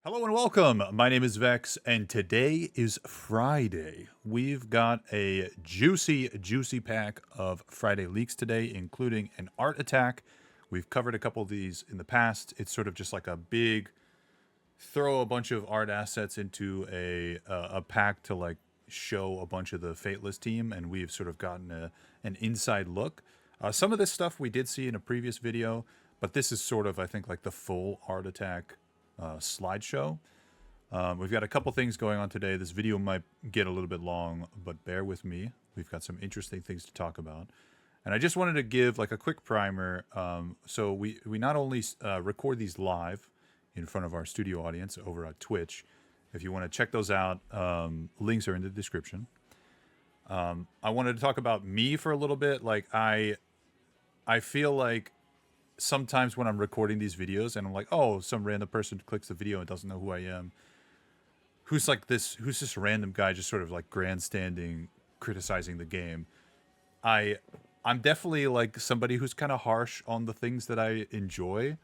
Hello and welcome. My name is Vex, and today is Friday. We've got a juicy pack of Friday leaks today, including an art attack. We've covered a couple of these in the past. It's sort of just like a big throw a bunch of art assets into a pack to like show a bunch of the Fateless team, and we've sort of gotten an inside look. Some of this stuff we did see in a previous video, but this is sort of, I think, like the full art attack slideshow. We've got a couple things going on today. This video might get a little bit long, but bear with me. We've got some interesting things to talk about. And I just wanted to give like a quick primer. So we not only record these live in front of our studio audience over at Twitch. If you want to check those out, links are in the description. I wanted to talk about me for a little bit. Like I feel like sometimes when I'm recording these videos and I'm like, oh, some random person clicks the video and doesn't know who I am. Who's this random guy just sort of like grandstanding, criticizing the game. I'm definitely like somebody who's kind of harsh on the things that I enjoy.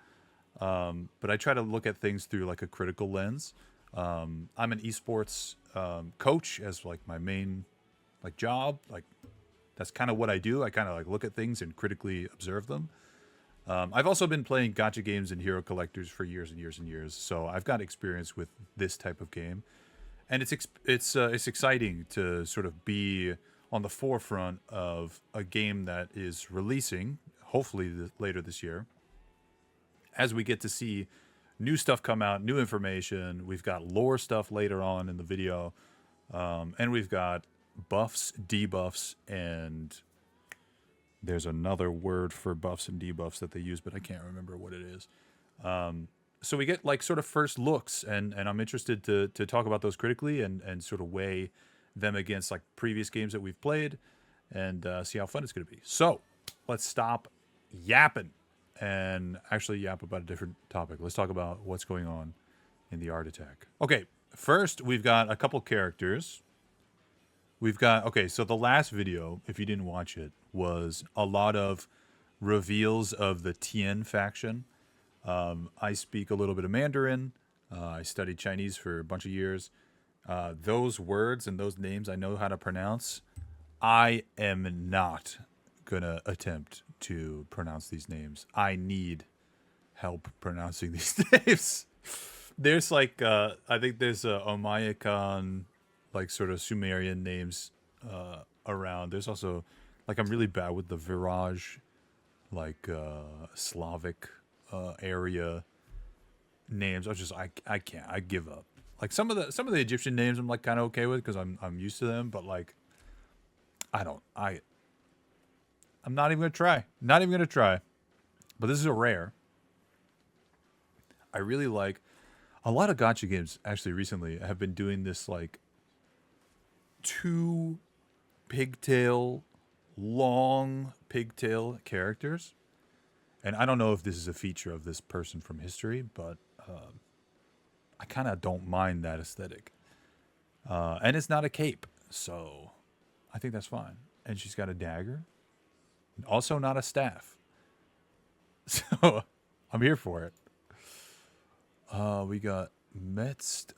But I try to look at things through like a critical lens. I'm an esports coach as like my main like job. Like that's kind of what I do. I kind of like look at things and critically observe them. I've also been playing gacha games and hero collectors for years and years and years, so I've got experience with this type of game, and it's exciting to sort of be on the forefront of a game that is releasing, hopefully later this year, as we get to see new stuff come out, new information. We've got lore stuff later on in the video, and we've got buffs, debuffs, and there's another word for buffs and debuffs that they use, but I can't remember what it is. So we get like sort of first looks, and I'm interested to talk about those critically and sort of weigh them against like previous games that we've played and see how fun it's going to be. So let's stop yapping and actually yap about a different topic. Let's talk about what's going on in the art attack. Okay, first we've got a couple characters. So the last video, if you didn't watch it, was a lot of reveals of the Tien faction. I speak a little bit of Mandarin. I studied Chinese for a bunch of years. Those words and those names I know how to pronounce. I am not going to attempt to pronounce these names. I need help pronouncing these names. There's like, I think there's a Omayakan, like sort of Sumerian names around. There's also like I'm really bad with the Viraj, like Slavic area names. I can't. I give up. Like some of the Egyptian names I'm like kind of okay with because I'm used to them, but like I'm not even gonna try. Not even gonna try. But this is a rare. I really like a lot of gacha games actually recently have been doing this like two long pigtail characters. And I don't know if this is a feature of this person from history, but I kind of don't mind that aesthetic. And it's not a cape, so I think that's fine. And she's got a dagger. Also not a staff. So I'm here for it. We got Metzli,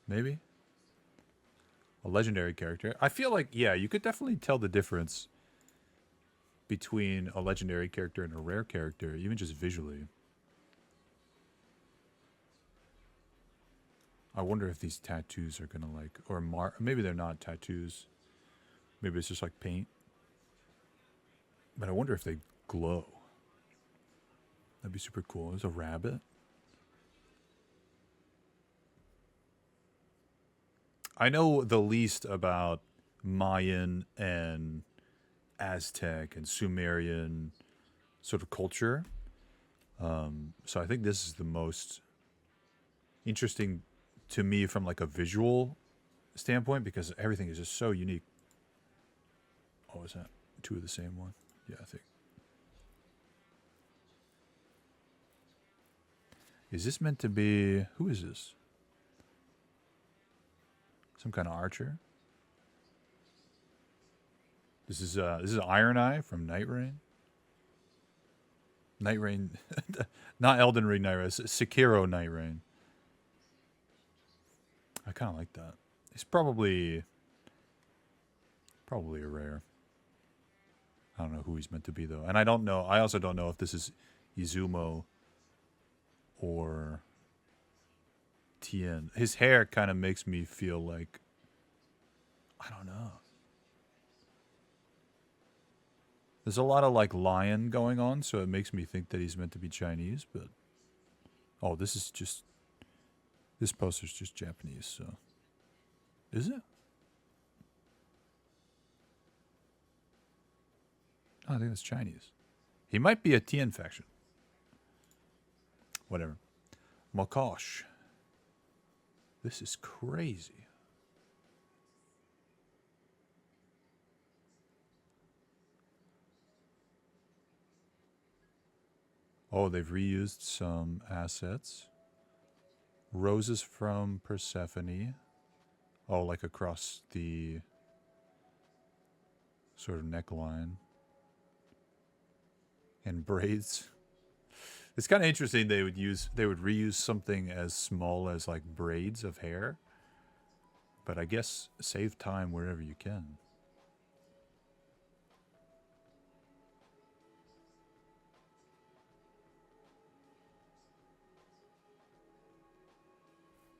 maybe? A legendary character. I feel like, yeah, you could definitely tell the difference between a legendary character and a rare character, even just visually. I wonder if these tattoos are gonna like, or maybe they're not tattoos. Maybe it's just like paint. But I wonder if they glow. That'd be super cool. There's a rabbit. I know the least about Mayan and Aztec and Sumerian sort of culture. So I think this is the most interesting to me from like a visual standpoint because everything is just so unique. Oh, is that two of the same one? Yeah, I think. Is this meant to be... Who is this? Some kind of archer? This is Iron Eye from Night Rain. Night Rain Not Elden Ring Night Rain, Sekiro Night Rain. I kind of like that. He's probably a rare. I don't know who he's meant to be though, and I don't know. I also don't know if this is Izumo or Tien. His hair kind of makes me feel like, I don't know. There's a lot of like lion going on, so it makes me think that he's meant to be Chinese, but oh, this poster's just Japanese, so is it? Oh, I think it's Chinese. He might be a Tien faction. Whatever. Makosh. This is crazy. Oh, they've reused some assets. Roses from Persephone. Oh, like across the sort of neckline. And braids. It's kind of interesting they would reuse something as small as like braids of hair. But I guess save time wherever you can.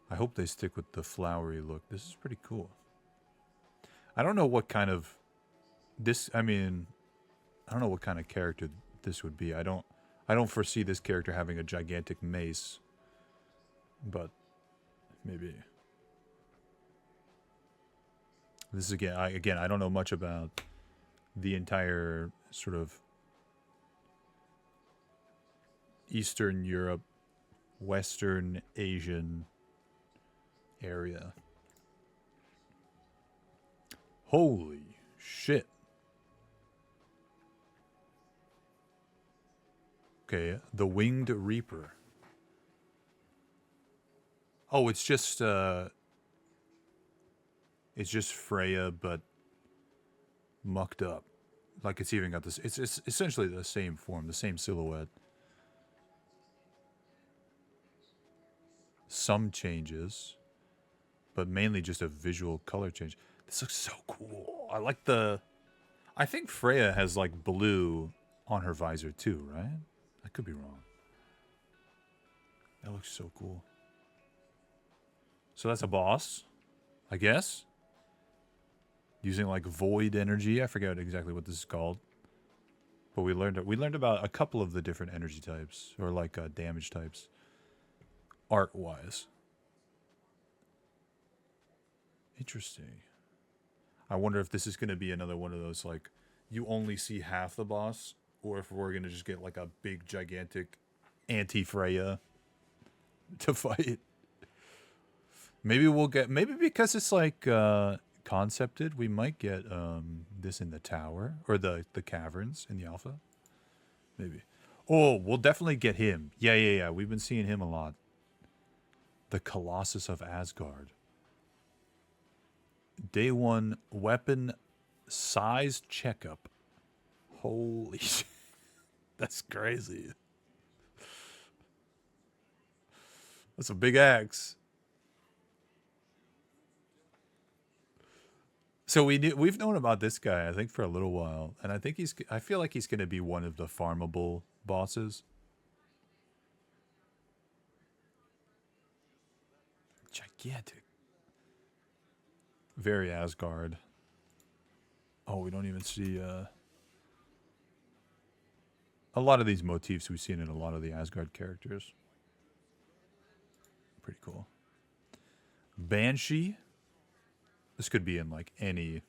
I hope they stick with the flowery look. This is pretty cool. I don't know what kind of I don't know what kind of character this would be. I don't foresee this character having a gigantic mace. But maybe. This is again, I don't know much about the entire sort of Eastern Europe, Western Asian area. Holy shit. Okay, the Winged Reaper. Oh, it's just Freya, but mucked up. Like it's even got this. It's essentially the same form, the same silhouette. Some changes, but mainly just a visual color change. This looks so cool. I like the. I think Freya has like blue on her visor too, right? I could be wrong. That looks so cool. So that's a boss, I guess. Using like void energy. I forget exactly what this is called. But we learned about a couple of the different energy types, or like damage types, art-wise. Interesting. I wonder if this is going to be another one of those like you only see half the boss, or if we're going to just get like a big gigantic anti-Freya to fight. Maybe we'll get, maybe because it's like concepted, we might get this in the tower or the caverns in the alpha. Maybe. Oh, we'll definitely get him. Yeah. We've been seeing him a lot. The Colossus of Asgard. Day 1 weapon size checkup. Holy shit. That's crazy. That's a big axe. So we've known about this guy, I think, for a little while, and I feel like he's going to be one of the farmable bosses. Gigantic. Very Asgard. Oh, we don't even see a lot of these motifs we've seen in a lot of the Asgard characters. Pretty cool. Banshee. This could be in like any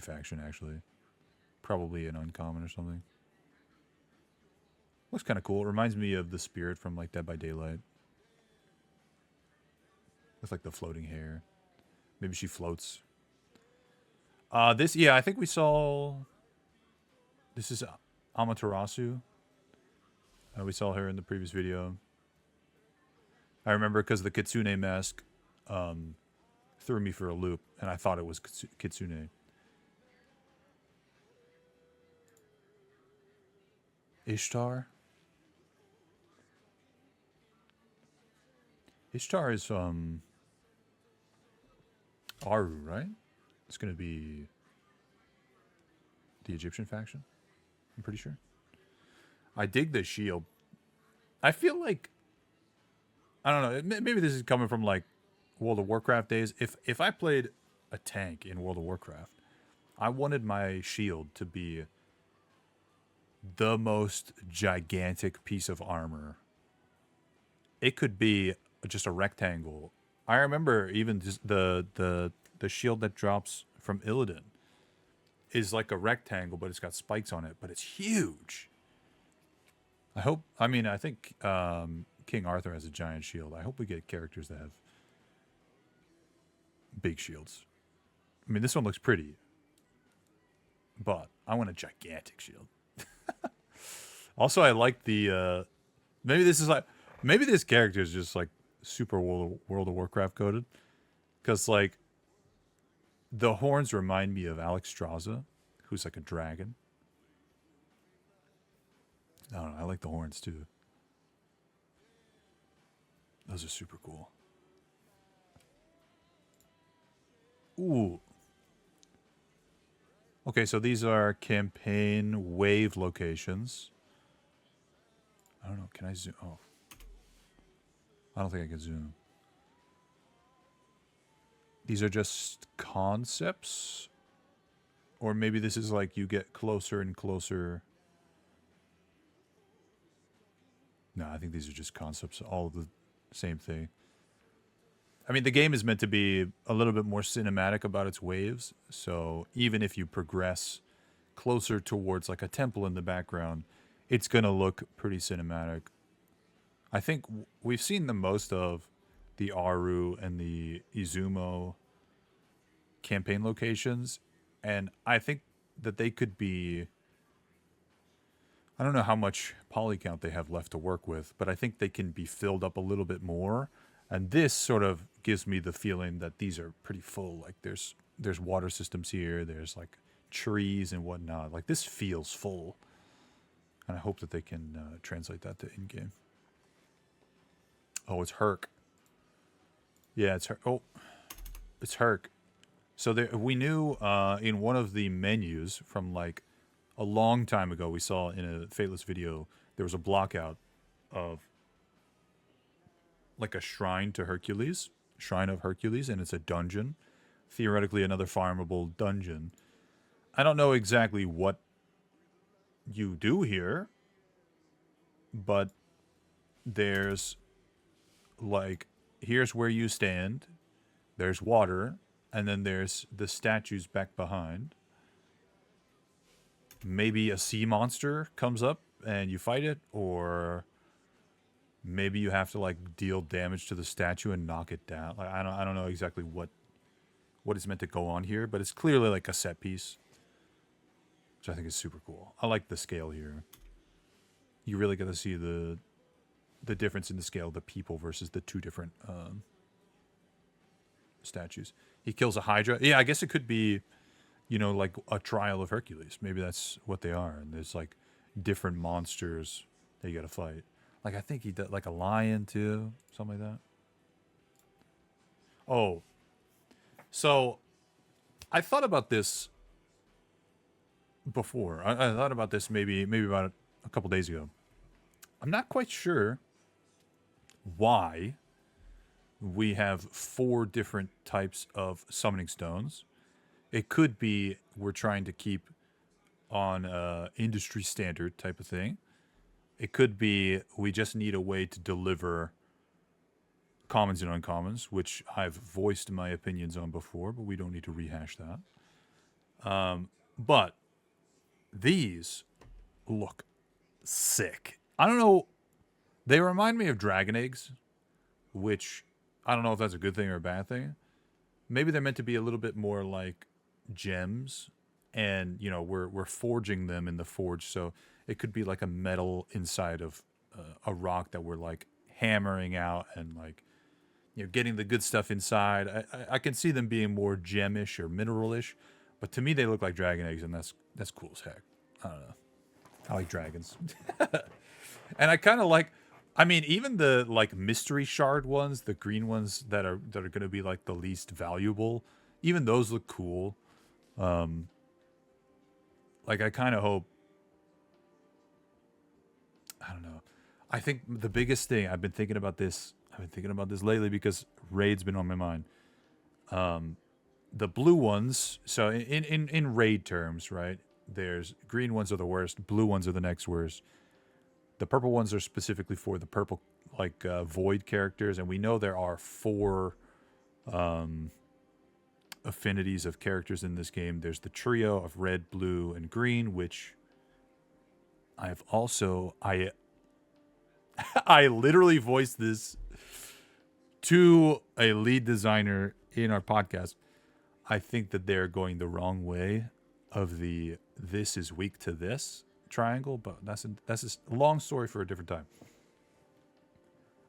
faction, actually. Probably an uncommon or something. Looks kind of cool. It reminds me of the spirit from like Dead by Daylight. With like the floating hair. Maybe she floats. I think we saw. This is Amaterasu. We saw her in the previous video. I remember because the Kitsune mask threw me for a loop, and I thought it was Kitsune. Ishtar? Ishtar is Aru, right? It's gonna be the Egyptian faction. I'm pretty sure. I dig the shield. I feel like I don't know. Maybe this is coming from like World of Warcraft days. If I played a tank in World of Warcraft, I wanted my shield to be the most gigantic piece of armor. It could be just a rectangle. I remember even just the shield that drops from Illidan is like a rectangle, but it's got spikes on it, but it's huge. I hope. I mean, I think King Arthur has a giant shield. I hope we get characters that have big shields. I mean, this one looks pretty, but I want a gigantic shield. Also, I like the maybe this is like maybe this character is just like super World of Warcraft coded, because like the horns remind me of Alex Straza, who's like a dragon. I don't know. I like the horns too. Those are super cool. Ooh. Okay, so these are campaign wave locations. I don't know. Can I zoom? Oh. I don't think I can zoom. These are just concepts? Or maybe this is like you get closer and closer. No, I think these are just concepts, all the same thing. I mean, the game is meant to be a little bit more cinematic about its waves. So even if you progress closer towards like a temple in the background, it's going to look pretty cinematic. I think we've seen the most of the Aru and the Izumo campaign locations. And I think that they could be... I don't know how much poly count they have left to work with, but I think they can be filled up a little bit more. And this sort of gives me the feeling that these are pretty full. Like there's water systems here, there's like trees and whatnot. Like this feels full. And I hope that they can translate that to in-game. Oh, it's Herc. Yeah, it's Herc. Oh, it's Herc. So there, we knew in one of the menus from like a long time ago, we saw in a Fateless video, there was a blockout of like a shrine to Hercules, Shrine of Hercules, and it's a dungeon. Theoretically, another farmable dungeon. I don't know exactly what you do here, but there's like, here's where you stand, there's water, and then there's the statues back behind. Maybe a sea monster comes up and you fight it, or maybe you have to like deal damage to the statue and knock it down. Like I don't know exactly what is meant to go on here, but it's clearly like a set piece, which I think is super cool. I like the scale here. You really get to see the difference in the scale of the people versus the two different statues. He kills a Hydra. Yeah, I guess it could be, you know, like a trial of Hercules. Maybe that's what they are. And there's like different monsters that you got to fight. Like I think he did like a lion too, something like that. Oh, so I thought about this before. I thought about this maybe about a couple days ago. I'm not quite sure why we have 4 different types of summoning stones. It could be we're trying to keep on industry standard type of thing. It could be we just need a way to deliver commons and uncommons, which I've voiced my opinions on before, but we don't need to rehash that. But these look sick. I don't know. They remind me of dragon eggs, which I don't know if that's a good thing or a bad thing. Maybe they're meant to be a little bit more like gems, and you know we're forging them in the forge, so it could be like a metal inside of a rock that we're like hammering out and like, you know, getting the good stuff inside. I can see them being more gemish or mineralish, but to me they look like dragon eggs, and that's cool as heck. I don't know. I like dragons. And I kind of like, I mean, even the like mystery shard ones, the green ones that are going to be like the least valuable, even those look cool. Like I kind of hope, I don't know. I think the biggest thing I've been thinking about this. I've been thinking about this lately because raid's been on my mind. The blue ones. So in raid terms, right? There's green ones are the worst. Blue ones are the next worst. The purple ones are specifically for the purple like void characters, and we know there are 4 affinities of characters in this game. There's the trio of red, blue, and green, which I've also I literally voiced this to a lead designer in our podcast. I think that they're going the wrong way of the this is weak to this triangle, but that's a long story for a different time.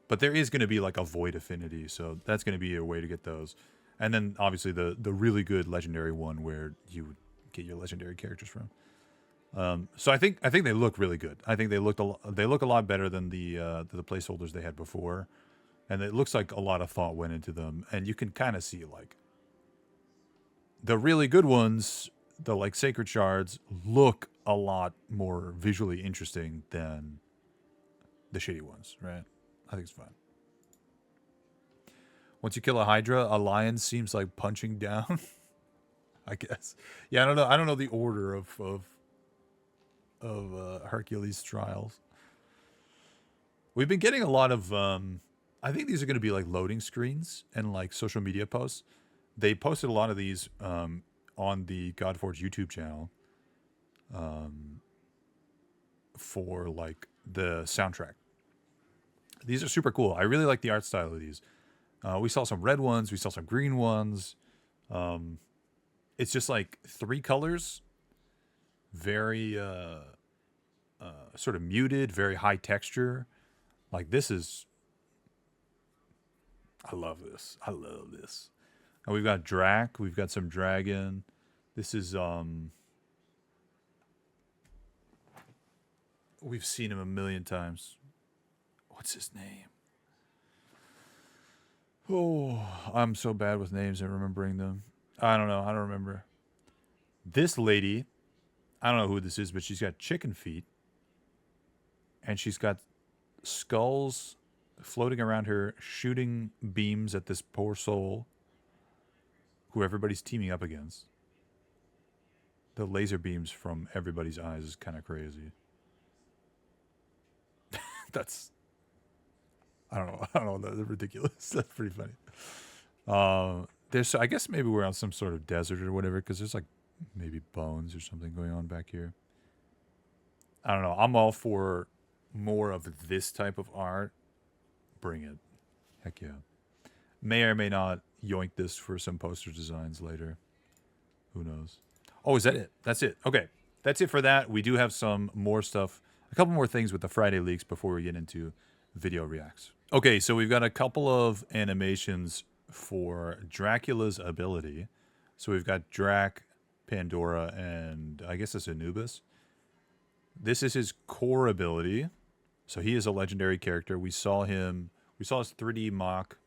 But there is going to be like a void affinity, so that's going to be a way to get those. And then obviously the really good legendary one where you would get your legendary characters from. So I think they look really good. I think they look a lot better than the placeholders they had before, and it looks like a lot of thought went into them. And you can kind of see like the really good ones, the like sacred shards, look a lot more visually interesting than the shitty ones, right? I think it's fine. Once you kill a Hydra, a lion seems like punching down. I guess. Yeah, I don't know. I don't know the order of Hercules trials. We've been getting a lot of. I think these are going to be like loading screens and like social media posts. They posted a lot of these on the Godforge YouTube channel for like the soundtrack. These are super cool. I really like the art style of these. We saw some red ones. We saw some green ones. It's just like 3 colors. Very sort of muted, very high texture. Like this is... I love this. I love this. And we've got Drac. We've got some dragon. This is... We've seen him a million times. What's his name? Oh, I'm so bad with names and remembering them. I don't know. I don't remember. This lady, I don't know who this is, but she's got chicken feet. And she's got skulls floating around her, shooting beams at this poor soul who everybody's teaming up against. The laser beams from everybody's eyes is kind of crazy. That's... I don't know. That's ridiculous. That's pretty funny. There's, I guess maybe we're on some sort of desert or whatever, because there's like maybe bones or something going on back here. I don't know. I'm all for more of this type of art. Bring it. Heck yeah. May or may not yoink this for some poster designs later. Who knows? Oh, is that it? That's it. Okay. That's it for that. We do have some more stuff. A couple more things with the Friday leaks before we get into video reacts. Okay, so we've got a couple of animations for Dracula's ability. So we've got Drac, Pandora, and I guess it's Anubis. This is his core ability. So he is a legendary character. We saw his 3D mock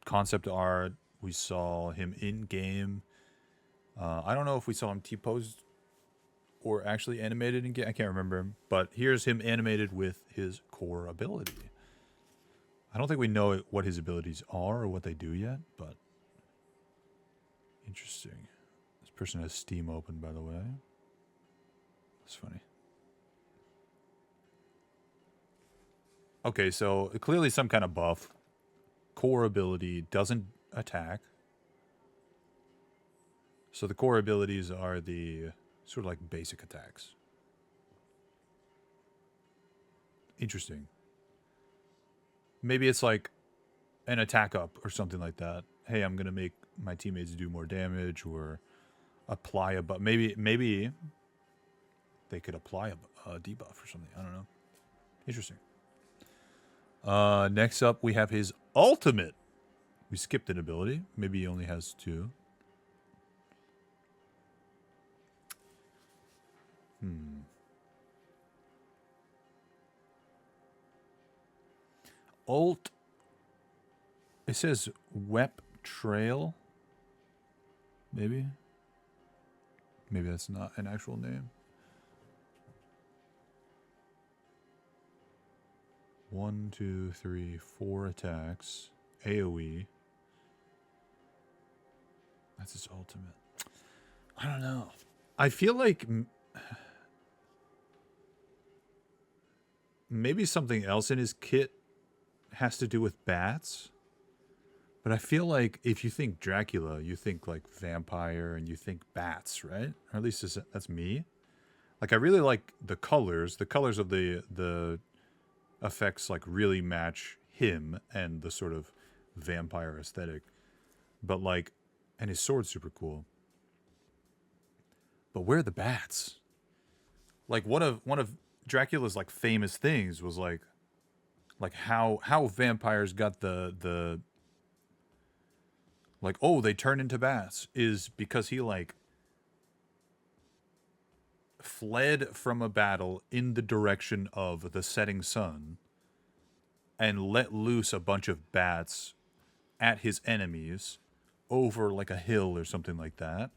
concept art. We saw him in game. I don't know if we saw him T-posed or actually animated in game. I can't remember. But here's him animated with his core ability. I don't think we know what his abilities are or what they do yet, but interesting. This person has Steam open, by the way. That's funny. Okay, so clearly some kind of buff. Core ability doesn't attack. So the core abilities are the sort of like basic attacks. Interesting. Maybe it's like an attack up or something like that. Hey, I'm going to make my teammates do more damage or apply a buff. Maybe they could apply a debuff or something. I don't know. Interesting. Next up, we have his ultimate. We skipped an ability. Maybe he only has 2. Alt. It says Wep Trail. Maybe. Maybe that's not an actual name. 1, 2, 3, 4 attacks. AoE. That's his ultimate. I don't know. I feel like maybe something else in his kit has to do with bats. But I feel like if you think Dracula, you think like vampire and you think bats, right? Or at least that's me. Like I really like the colors. The colors of the effects like really match him and the sort of vampire aesthetic. But like, and his sword's super cool. But where are the bats? Like one of Dracula's like famous things was like how vampires got the like, oh, they turn into bats is because he like fled from a battle in the direction of the setting sun and let loose a bunch of bats at his enemies over like a hill or something like that.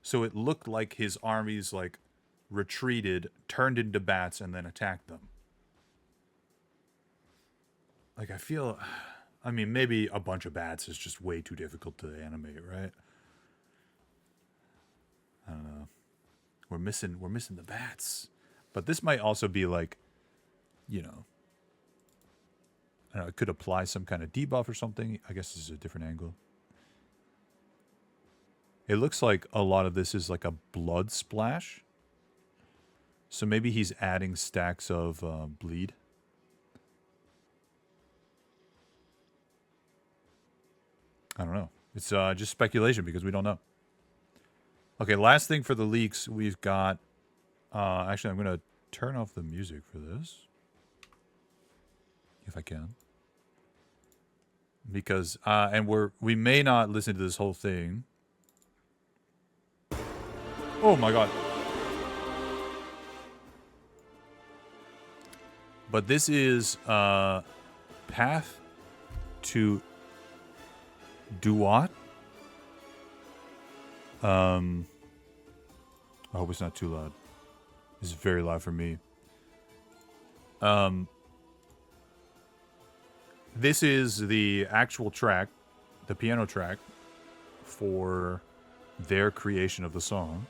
So it looked like his armies like retreated, turned into bats, and then attacked them. Like I feel, I mean, maybe a bunch of bats is just way too difficult to animate, right? I don't know. We're missing the bats. But this might also be like, you know, I don't know, it could apply some kind of debuff or something. I guess this is a different angle. It looks like a lot of this is like a blood splash. So maybe he's adding stacks of bleed. I don't know. It's just speculation because we don't know. Okay, last thing for the leaks, we've got... actually, I'm going to turn off the music for this. If I can. Because, and we may not listen to this whole thing. Oh my god. But this is Path to Duat. I hope it's not too loud. This is very loud for me. This is the actual track, the piano track, for their creation of the song.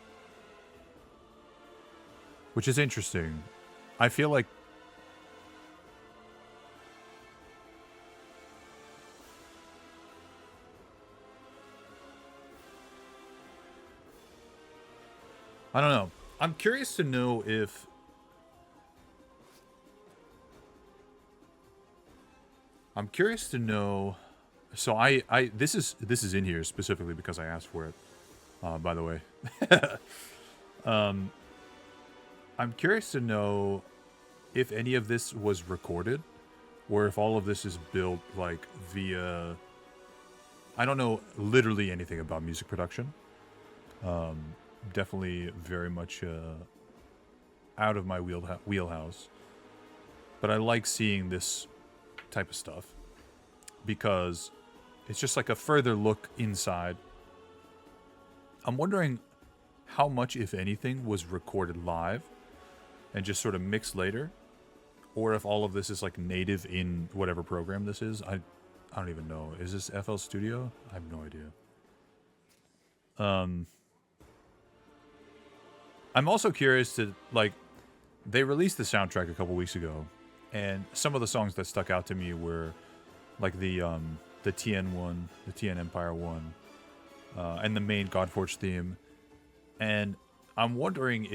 Which is interesting. I feel like... I don't know. I'm curious to know if... I'm curious to know... So this is in here specifically because I asked for it. By the way. I'm curious to know if any of this was recorded or if all of this is built like via... I don't know literally anything about music production. Definitely very much out of my wheelhouse. But I like seeing this type of stuff because it's just like a further look inside. I'm wondering how much, if anything, was recorded live and just sort of mixed later, or if all of this is like native in whatever program this is. I don't even know. Is this FL Studio? I have no idea. I'm also curious to, like, they released the soundtrack a couple weeks ago, and some of the songs that stuck out to me were like the TN one, the TN Empire one, and the main Godforge theme. And I'm wondering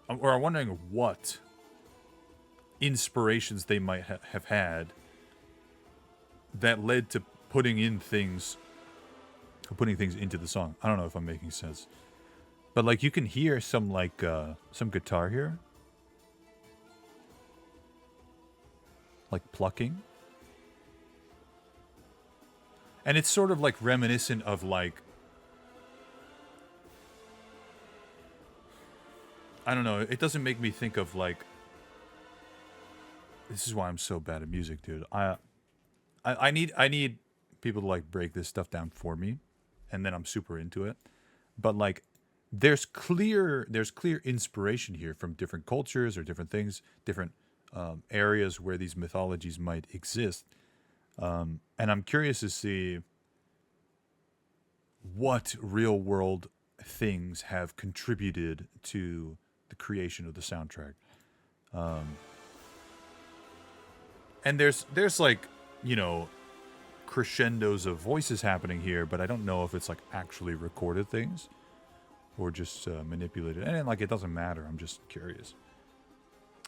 I'm wondering what inspirations they might have had that led to putting things into the song. I don't know if I'm making sense. But like you can hear some like some guitar here. Like plucking. And it's sort of like reminiscent of like I don't know. It doesn't make me think of like. This is why I'm so bad at music, dude. I need people to like break this stuff down for me, and then I'm super into it. But like, there's clear inspiration here from different cultures or different things, different areas where these mythologies might exist. And I'm curious to see what real world things have contributed to the creation of the soundtrack. And there's like, you know, crescendos of voices happening here, but I don't know if it's like actually recorded things or just manipulated. And like, it doesn't matter. I'm just curious.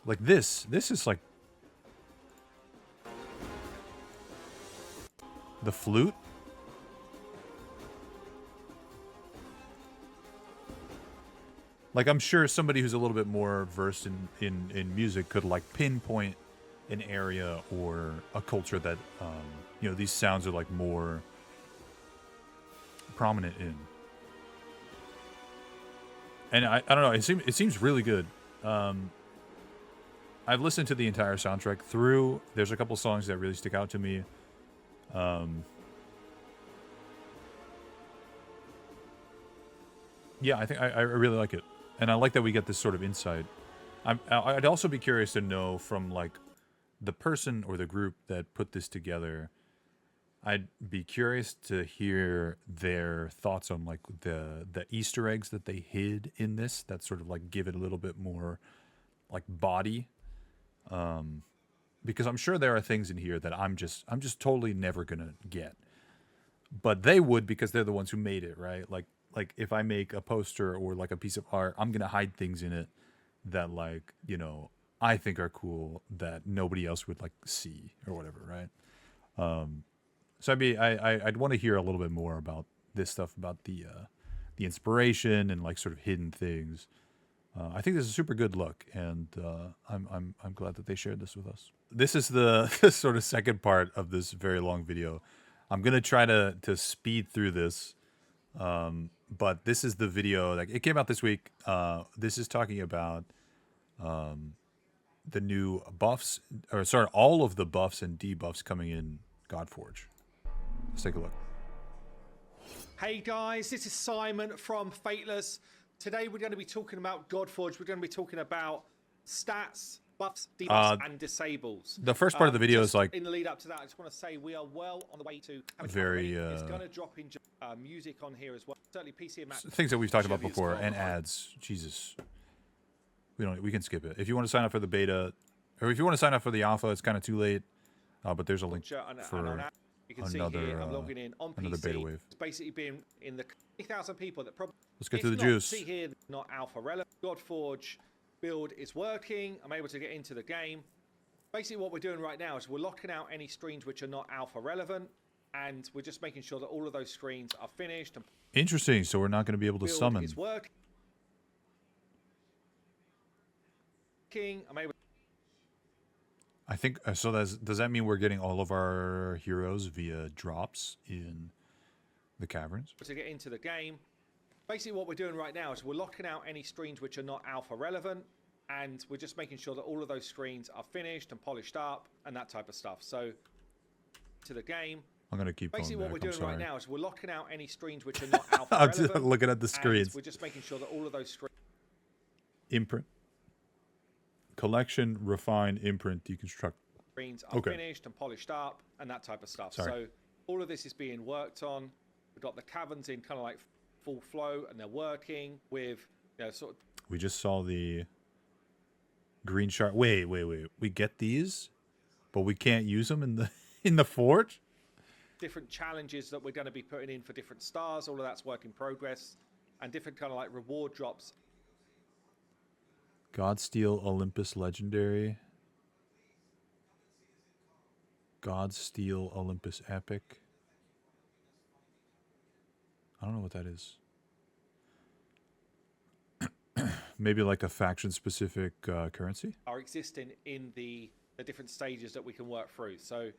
Like this is like the flute. Like, I'm sure somebody who's a little bit more versed in music could like pinpoint an area or a culture that you know, these sounds are like more prominent in. And I don't know, it seems really good. I've listened to the entire soundtrack through. There's a couple songs that really stick out to me. Yeah, I think I really like it, and I like that we get this sort of insight. I'd also be curious to know from like the person or the group that put this together. I'd be curious to hear their thoughts on like the Easter eggs that they hid in this that sort of like give it a little bit more like body. Because I'm sure there are things in here that I'm just totally never gonna get. But they would, because they're the ones who made it, right? Like if I make a poster or like a piece of art, I'm gonna hide things in it that, like, you know, I think are cool that nobody else would like see or whatever, right? So I'd want to hear a little bit more about this stuff, about the inspiration and like sort of hidden things. I think this is a super good look, and I'm glad that they shared this with us. This is the sort of second part of this very long video. I'm gonna try to speed through this, but this is the video. Like, it came out this week. This is talking about the new buffs, or sorry, all of the buffs and debuffs coming in Godforge. Let's take a look. Hey guys, this is Simon from Fateless. Today we're going to be talking about Godforge. We're going to be talking about stats, buffs, debuffs, and disables. The first part of the video is like, in the lead up to that, I just want to say we are well on the way to very it's going to drop in music on here as well. Certainly PC and Mac. Things that we've talked about before, and ads. Jesus, we can skip it. If you want to sign up for the beta, or if you want to sign up for the alpha, it's kind of too late. But there's a link for you can see here, I'm logging in on another PC. beta wave. It's basically been in the 20,000 people that probably. Let's get to the juice. See here, not alpha relevant. Godforge build is working. I'm able to get into the game. Basically, what we're doing right now is we're locking out any screens which are not alpha relevant, and we're just making sure that all of those screens are finished. And interesting. So we're not going to be able to summon. Is working. I'm able. I think so. Does that mean we're getting all of our heroes via drops in the caverns? To get into the game. Basically, what we're doing right now is we're locking out any screens which are not alpha relevant, and we're just making sure that all of those screens are finished and polished up and that type of stuff. So, to the game. I'm gonna keep. Basically, going what back. we're doing right now is we're locking out any screens which are not alpha I'm relevant. just looking at the screens. We're just making sure that all of those screens. Imprint. Collection, refine, imprint, deconstruct. Screens are finished and polished up and that type of stuff. Sorry. So all of this is being worked on. We've got the caverns in kind of like full flow, and they're working with, you know, sort of. We just saw the green shard. Wait. We get these, but we can't use them in the forge. Different challenges that we're going to be putting in for different stars. All of that's work in progress, and different kind of like reward drops. Godsteel Olympus Legendary. Godsteel Olympus Epic. I don't know what that is. Maybe like a faction-specific currency? Are existing in the different stages that we can work through. So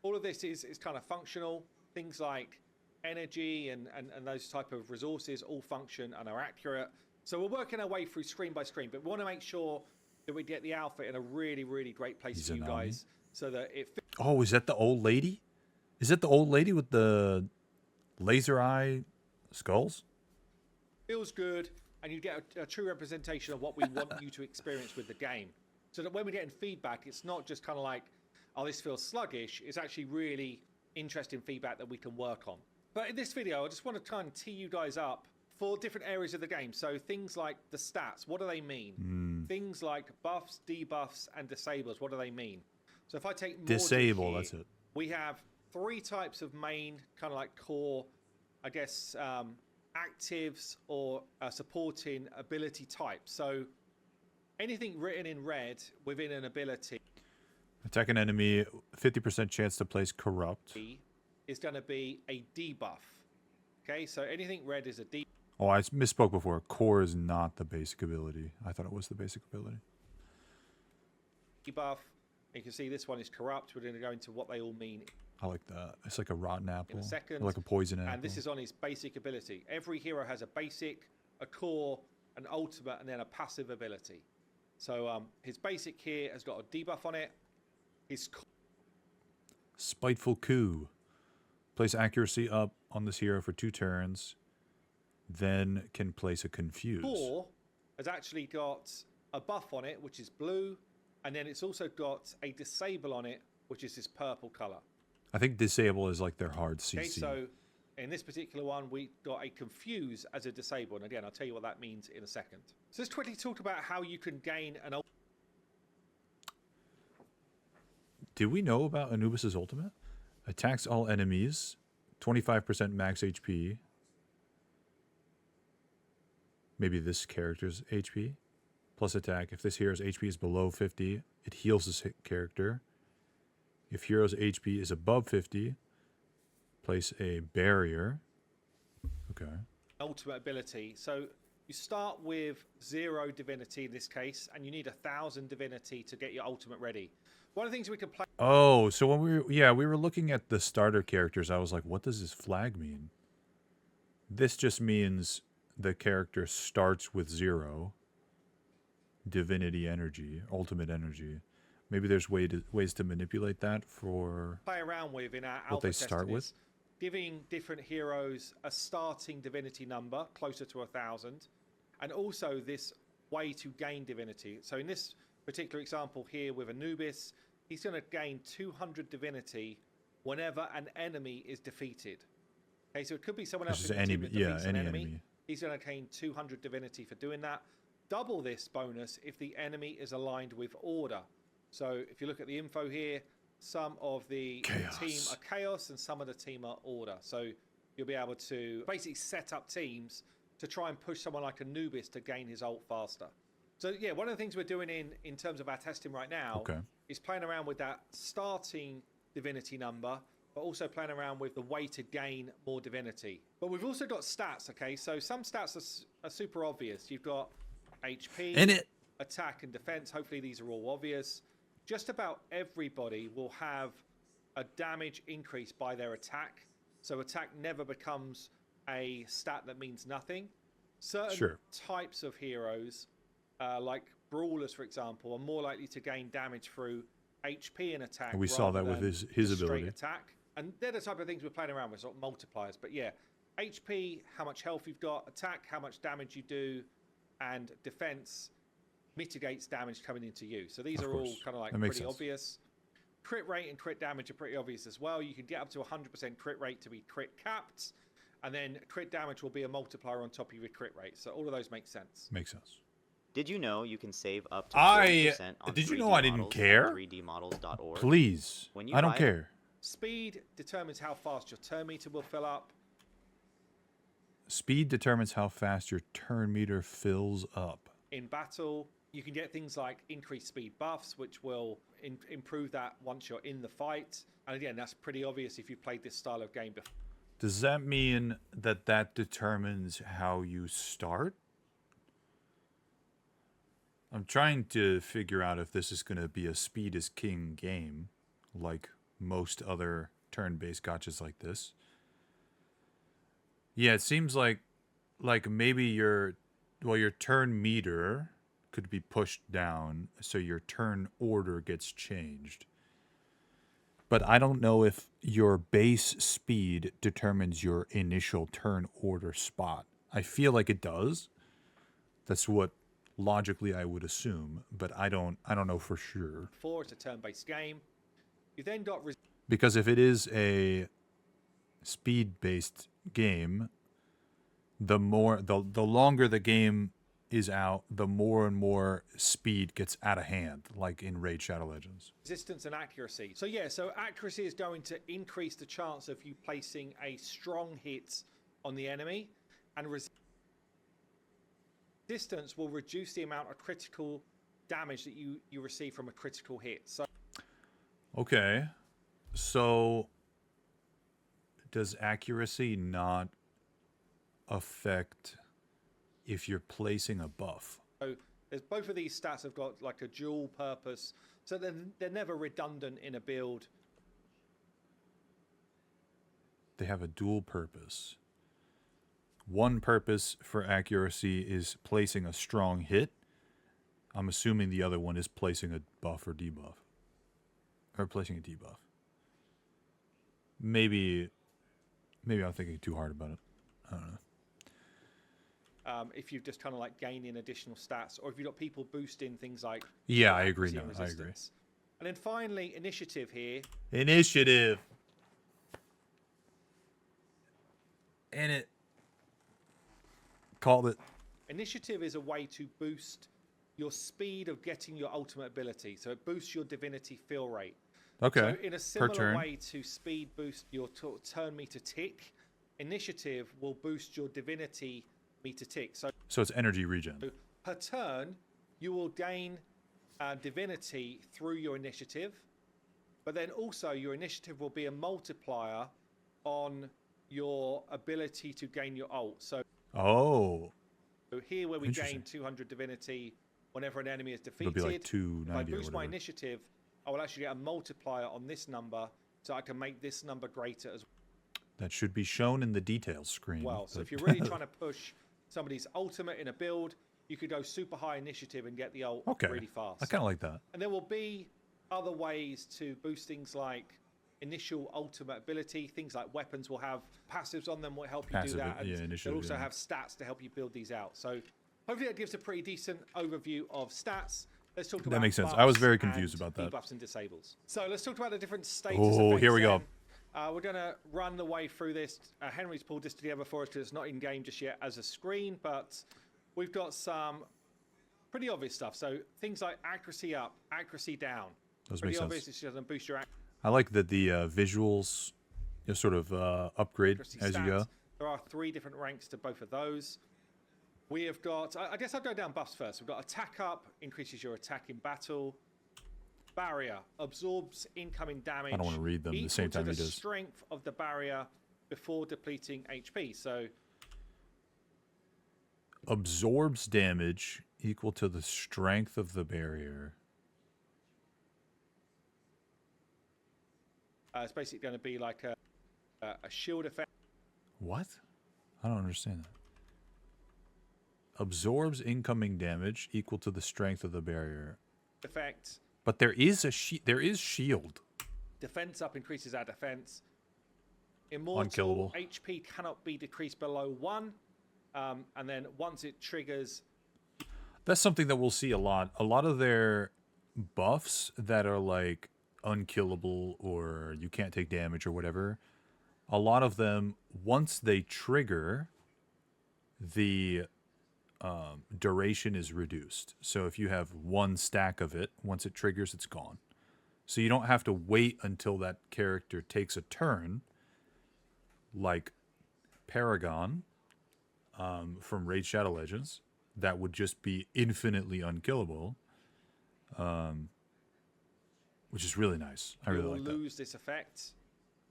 all of this is kind of functional. Things like energy and those type of resources all function and are accurate. So we're working our way through screen by screen, but we want to make sure that we get the outfit in a really, really great place for you guys so that it fits. Oh, is that the old lady? Is that the old lady with the laser eye skulls? Feels good, and you get a true representation of what we want you to experience with the game. So that when we're getting feedback, it's not just kind of like, oh, this feels sluggish. It's actually really interesting feedback that we can work on. But in this video, I just want to try and tee you guys up for different areas of the game. So things like the stats, what do they mean? Things like buffs, debuffs, and disables, what do they mean? So if I take more disable, here, that's it. We have 3 types of main, kind of like core, I guess, actives or supporting ability types. So anything written in red within an ability. Attack an enemy, 50% chance to place corrupt. Is going to be a debuff. Okay, so anything red is a debuff. Oh, I misspoke before. Core is not the basic ability. I thought it was the basic ability. Debuff. You can see this one is corrupt. We're going to go into what they all mean. I like that. It's like a rotten apple. In a second. Or like a poison apple. And this is on his basic ability. Every hero has a basic, a core, an ultimate, and then a passive ability. So his basic here has got a debuff on it. His Spiteful Coup. Place accuracy up on this hero for 2 turns. Then can place a confuse. core has actually got a buff on it, which is blue. And then it's also got a disable on it, which is this purple color. I think disable is like their hard CC. Okay, so in this particular one, we got a confuse as a disable. And again, I'll tell you what that means in a second. So let's quickly talk about how you can gain an. Did we know about Anubis's ultimate? Attacks all enemies, 25% max HP. Maybe this character's HP. Plus attack. If this hero's HP is below 50, it heals this character. If hero's HP is above 50, place a barrier. Okay. Ultimate ability. So you start with 0 divinity in this case, and you need 1,000 divinity to get your ultimate ready. One of the things we can play. Oh, so when we were looking at the starter characters, I was like, what does this flag mean? This just means the character starts with 0 divinity energy, ultimate energy. Maybe there's ways to manipulate that for Play around with in our what alpha they start testing with. is giving different heroes a starting divinity number closer to 1,000, and also this way to gain divinity. So in this particular example here with Anubis, he's going to gain 200 divinity whenever an enemy is defeated. Okay, so it could be someone else in the team that defeats an enemy. He's going to gain 200 divinity for doing that. Double this bonus if the enemy is aligned with order. So if you look at the info here, some of the team are chaos and some of the team are order. So you'll be able to basically set up teams to try and push someone like Anubis to gain his ult faster. So yeah, one of the things we're doing in terms of our testing right now is playing around with that starting divinity number, but also playing around with the way to gain more divinity. But we've also got stats, okay? So some stats are super obvious. You've got HP, attack, and defense. Hopefully these are all obvious. Just about everybody will have a damage increase by their attack. So attack never becomes a stat that means nothing. Certain types of heroes, like brawlers, for example, are more likely to gain damage through HP and attack. We saw that with his ability. Attack. And they're the type of things we're playing around with, sort of multipliers. But yeah, HP, how much health you've got, attack, how much damage you do, and defense mitigates damage coming into you. So these are all kind of like pretty obvious. Crit rate and crit damage are pretty obvious as well. You can get up to 100% crit rate to be crit capped, and then crit damage will be a multiplier on top of your crit rate. So all of those make sense. Makes sense. Did you know you can save up to 40% on did you 3D know I didn't models care? at 3dmodels.org? Please. When you I don't buy care. Speed determines how fast your turn meter will fill up. Speed determines how fast your turn meter fills up. In battle, you can get things like increased speed buffs, which will improve that once you're in the fight. And again, that's pretty obvious if you've played this style of game before. Does that mean that that determines how you start? I'm trying to figure out if this is going to be a speed is king game, like most other turn-based gotchas like this. Yeah, it seems like maybe your well, your turn meter could be pushed down, so your turn order gets changed. But I don't know if your base speed determines your initial turn order spot. I feel like it does. That's what logically I would assume, but I don't know for sure. It's a turn-based game. You then got because if it is a speed-based game, the longer the game is out, the more and more speed gets out of hand, like in Raid Shadow Legends. Resistance and accuracy. So yeah, so accuracy is going to increase the chance of you placing a strong hit on the enemy, and resistance will reduce the amount of critical damage that you receive from a critical hit. So okay, so does accuracy not affect if you're placing a buff? So there's both of these stats have got like a dual purpose, so they're never redundant in a build. They have a dual purpose. One purpose for accuracy is placing a strong hit. I'm assuming the other one is placing a buff or debuff. Or placing a debuff. Maybe I'm thinking too hard about it. I don't know. If you're just kind of like gaining additional stats, or if you've got people boosting things like... Yeah, I agree now. I agree. And then finally, initiative here. Initiative. And it... Called it. Initiative is a way to boost your speed of getting your ultimate ability. So it boosts your divinity fill rate. Okay. So in a similar way to speed boost your turn meter tick, initiative will boost your divinity meter tick. So it's energy regen. Per turn, you will gain divinity through your initiative, but then also your initiative will be a multiplier on your ability to gain your ult. So here where we gain 200 divinity whenever an enemy is defeated, it'll be like 290 if I boost or my whatever. initiative, I will actually get a multiplier on this number, so I can make this number greater as That should be shown in the details screen. well. So if you're really trying to push somebody's ultimate in a build, you could go super high initiative and get the ult really fast. I kind of like that. And there will be other ways to boost things like initial ultimate ability. Things like weapons will have passives on them, will help you do that. And they'll also have stats to help you build these out. So hopefully that gives a pretty decent overview of stats. Let's talk about that makes sense. I was very confused about that. Debuffs and disables. So let's talk about the different status effects. Here we go. We're going to run the way through this. Henry's pulled this together for us because it's not in game just yet as a screen, but we've got some pretty obvious stuff. So things like accuracy up, accuracy down. Those pretty make obvious. sense. It's going to boost your I like that the visuals sort of upgrade as you go. There are 3 different ranks to both of those. We have got, I guess I'll go down buffs first. We've got attack up, increases your attack in battle. Barrier absorbs incoming damage. I don't want to read them the same time he does. does. Strength of the barrier before depleting HP. So absorbs damage equal to the strength of the barrier. It's basically going to be like a shield effect. What? I don't understand that. Absorbs incoming damage equal to the strength of the barrier. Effect. But there is shield. Defense up increases our defense. Immortal Unkillable. HP cannot be decreased below 1. And then once it triggers... That's something that we'll see a lot. A lot of their buffs that are like unkillable or you can't take damage or whatever, a lot of them, once they trigger, the duration is reduced. So if you have 1 stack of it, once it triggers, it's gone. So you don't have to wait until that character takes a turn, like Paragon from Raid Shadow Legends. That would just be infinitely unkillable, which is really nice. I really like that. You'll lose this effect,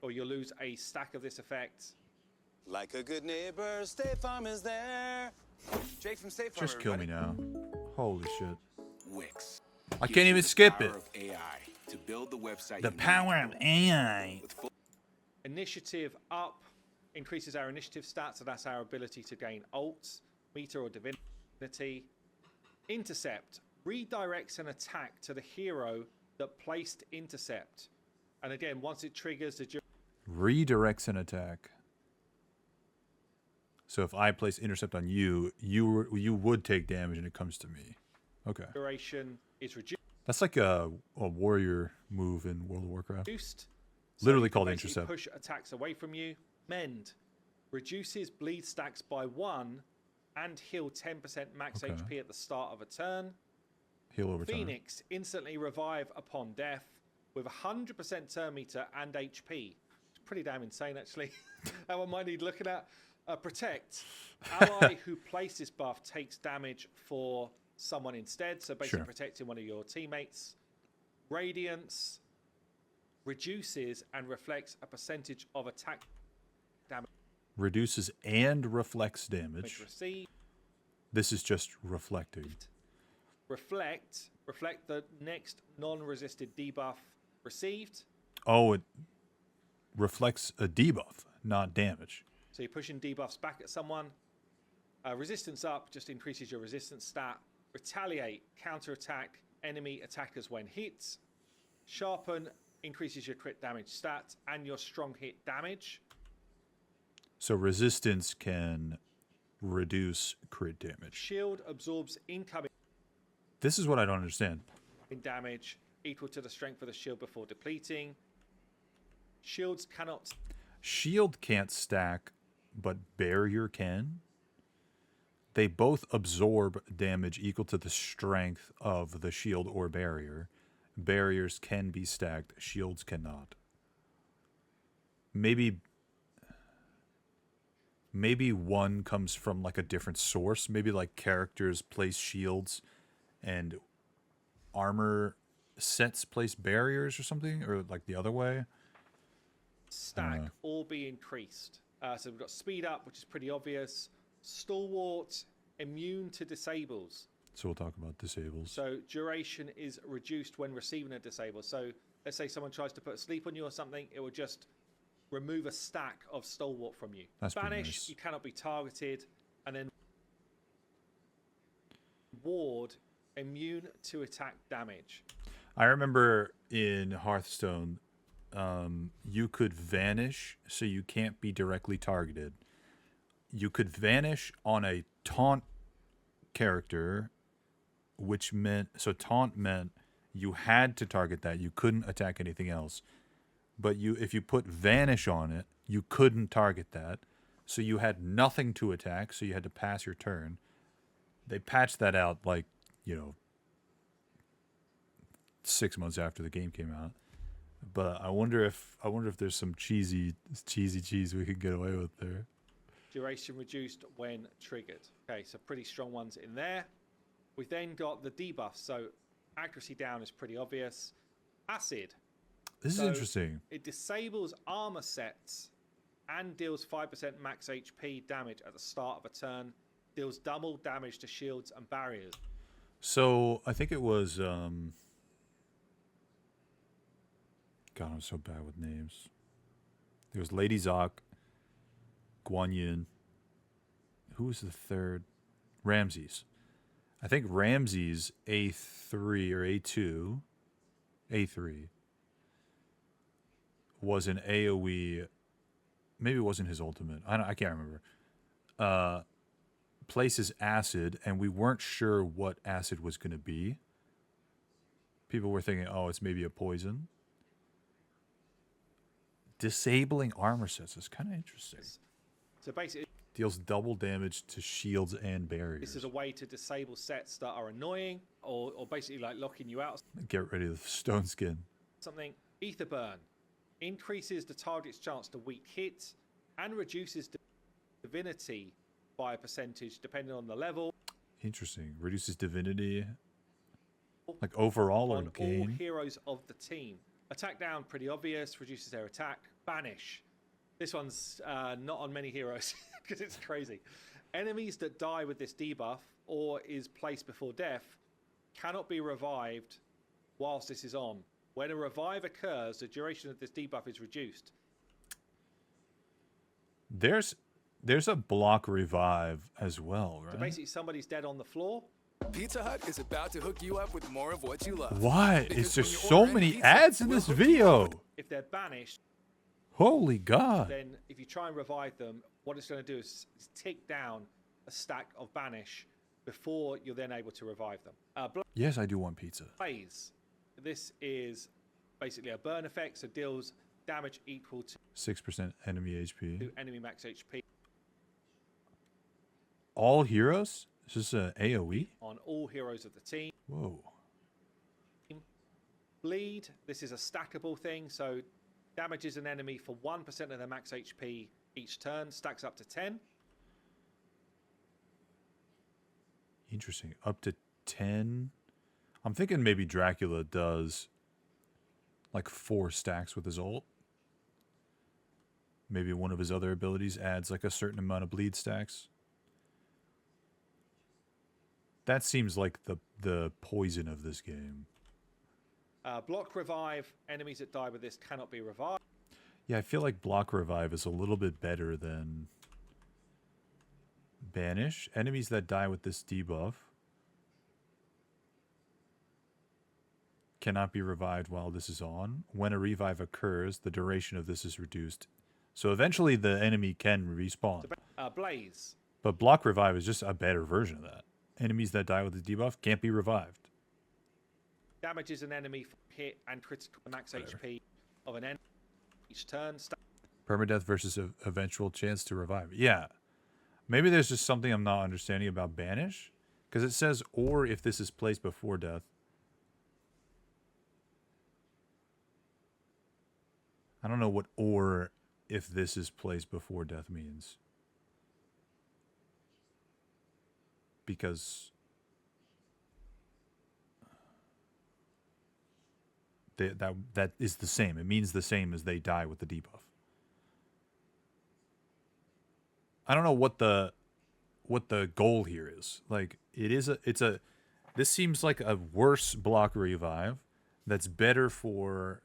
or you'll lose a stack of this effect. Like a good neighbor, State Farm is there. Jake from State Farm. Just kill me now. Holy shit. Wix. I can't even skip it. AI to build the website. The power of AI. Initiative up increases our initiative stats, so that's our ability to gain ults, meter or divinity. Intercept redirects an attack to the hero that placed intercept. And again, once it triggers the Redirects an attack. So if I place intercept on you, you would take damage and it comes to me. Okay. duration is reduced. That's like a warrior move in World of Warcraft. So Literally you can called basically intercept. Push attacks away from you. Mend reduces bleed stacks by 1 and heal 10% max Okay. HP at the start of a turn. Heal over time. Phoenix instantly revive upon death with 100% turn meter and HP. It's pretty damn insane, actually. That one might need looking at. Protect. Ally who places buff takes damage for someone instead. So basically protecting one of your teammates. Radiance reduces and reflects a percentage of attack damage Reduces and reflects damage. received. This is just reflecting. Reflect the next non-resisted debuff received. Oh, it reflects a debuff, not damage. So you're pushing debuffs back at someone. Resistance up just increases your resistance stat. Retaliate, counterattack enemy attackers when hit. Sharpen increases your crit damage stat and your strong hit damage. So resistance can reduce crit damage. Shield absorbs incoming This is what I don't understand. damage equal to the strength of the shield before depleting. Shields cannot. Shield can't stack, but barrier can. They both absorb damage equal to the strength of the shield or barrier. Barriers can be stacked, shields cannot. Maybe one comes from like a different source. Maybe like characters place shields and armor sets place barriers or something, or like the other way. Stack all be increased. So we've got speed up, which is pretty obvious. Stalwart, immune to disables. So we'll talk about disables. So duration is reduced when receiving a disable. So let's say someone tries to put a sleep on you or something, it will just remove a stack of stalwart from you. That's pretty Banish, nice. you cannot be targeted. And then ward, immune to attack damage. I remember in Hearthstone, you could vanish, so you can't be directly targeted. You could vanish on a taunt character, which meant, so taunt meant you had to target that. You couldn't attack anything else. But if you put vanish on it, you couldn't target that. So you had nothing to attack, so you had to pass your turn. They patched that out 6 months after the game came out. But I wonder if there's some cheesy cheese we could get away with there. Duration reduced when triggered. Okay, so pretty strong ones in there. We've then got the debuffs. So accuracy down is pretty obvious. Acid. This is interesting. It disables armor sets and deals 5% max HP damage at the start of a turn. Deals double damage to shields and barriers. So I think it was God, I'm so bad with names. There was Lady Zoc, Guan Yin. Who was the third? Ramses. I think Ramses A3 or A3 was an AoE. Maybe it wasn't his ultimate. I can't remember. Places acid, and we weren't sure what acid was going to be. People were thinking, oh, it's maybe a poison. Disabling armor sets is kind of interesting. So basically, deals double damage to shields and barriers. this is a way to disable sets that are annoying or basically like locking you out. Get rid of stone skin. Something. Ether burn increases the target's chance to weak hit and reduces divinity by a percentage depending on the level. Interesting. Reduces divinity. Like overall or on all gain. heroes of the team. Attack down, pretty obvious. Reduces their attack. Banish. This one's not on many heroes because it's crazy. Enemies that die with this debuff or is placed before death cannot be revived whilst this is on. When a revive occurs, the duration of this debuff is reduced. There's There's a block revive as well, So right? basically, somebody's dead on the floor. Pizza Hut is about to hook you up with more of what you love. Why Because is there when you so order any many pizza, ads in we'll this hook you up video? If they're banished, Holy God. then if you try and revive them, what it's going to do is tick down a stack of banish before you're then able to revive them. Yes, I do want pizza. Blaze. This is basically a burn effect, so deals damage equal to 6% enemy HP. enemy max HP All heroes? Is this a AoE? on all heroes of the team. Whoa. Bleed. This is a stackable thing, so damages an enemy for 1% of their max HP each turn, stacks up to 10. Interesting. Up to 10. I'm thinking maybe Dracula does like 4 stacks with his ult. Maybe one of his other abilities adds like a certain amount of bleed stacks. That seems like the poison of this game. Block revive. Enemies that die with this cannot be revived. Yeah, I feel like block revive is a little bit better than banish. Enemies that die with this debuff cannot be revived while this is on. When a revive occurs, the duration of this is reduced. So eventually the enemy can respawn. Blaze. But block revive is just a better version of that. Enemies that die with the debuff can't be revived. Damages an enemy for hit and critical max HP of an enemy each turn. Permadeath versus a eventual chance to revive. Yeah. Maybe there's just something I'm not understanding about banish. Because it says, or if this is placed before death. I don't know what or if this is placed before death means. Because that is the same. It means the same as they die with the debuff. I don't know what the goal here is. Like this seems like a worse block revive that's better for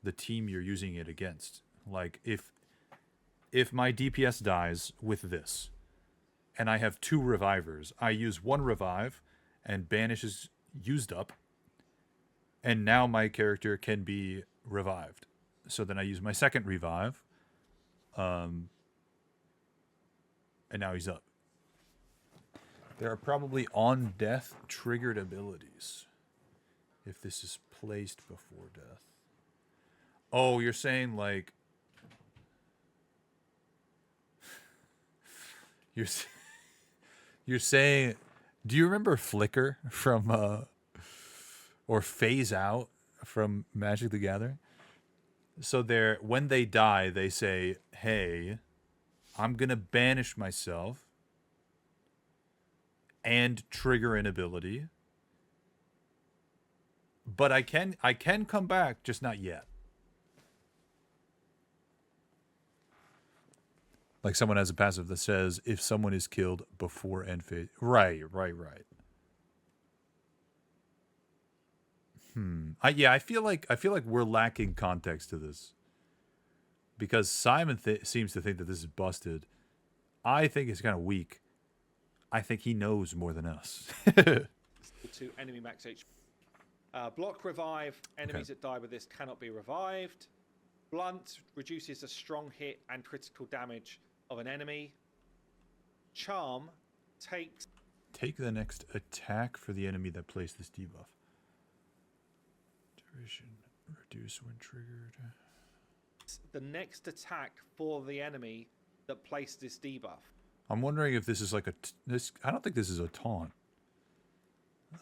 the team you're using it against. Like if my DPS dies with this and I have 2 revivers, I use 1 revive and banish is used up. And now my character can be revived. So then I use my second revive. And now he's up. There are probably on death triggered abilities. If this is placed before death. Oh, you're saying like... You're saying... Do you remember Flicker from... or phase out from Magic the Gathering? So when they die, they say, hey, I'm going to banish myself and trigger an ability. But I can come back, just not yet. Like someone has a passive that says, if someone is killed before end phase. Right. I feel like we're lacking context to this. Because Simon seems to think that this is busted. I think it's kind of weak. I think he knows more than us. To enemy max HP. Block revive. Enemies that die with this cannot be revived. Blunt reduces the strong hit and critical damage of an enemy. Charm takes... Take the next attack for the enemy that placed this debuff. Duration reduce when triggered. The next attack for the enemy that placed this debuff. I'm wondering if this is like I don't think this is a taunt.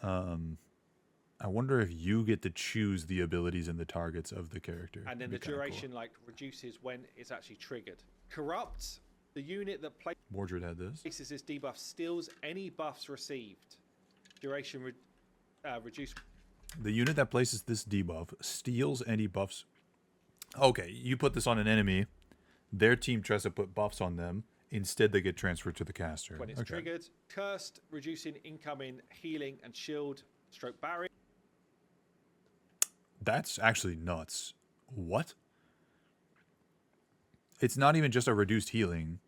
I wonder if you get to choose the abilities and the targets of the character. And then the duration reduces when it's actually triggered. Corrupt. The unit that Mordred had this. places this debuff steals any buffs received. Duration reduced. The unit that places this debuff steals any buffs. Okay, you put this on an enemy. Their team tries to put buffs on them. Instead, they get transferred to the caster. When it's triggered. Cursed, reducing incoming healing and shield stroke barrier. That's actually nuts. What? it's not even just a reduced healing.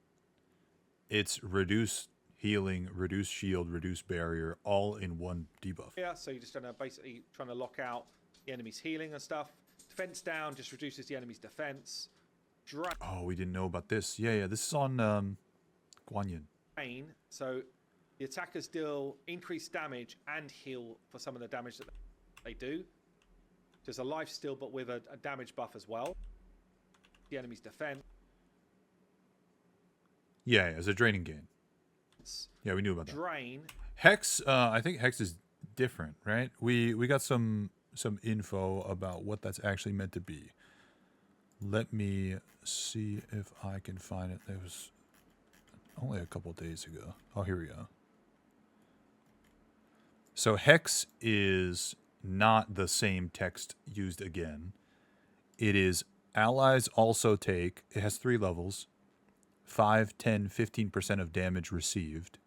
It's reduced healing, reduced shield, reduced barrier, all in one debuff. Yeah, so you're just basically trying to lock out the enemy's healing and stuff. Defense down just reduces the enemy's defense. Oh, we didn't know about this. Yeah, this is on Guanyin. Drain, so the attackers deal increased damage and heal for some of the damage that they do. There's a life steal, but with a damage buff as well. The enemy's defense. Yeah, it's a draining gain. Yeah, we knew about that. Drain. Hex, I think Hex is different, right? We got some info about what that's actually meant to be. Let me see if I can find it. There was only a couple days ago. Oh, here we go. So Hex is not the same text used again. It is allies also take, it has 3 levels, 5, 10, 15% of damage received.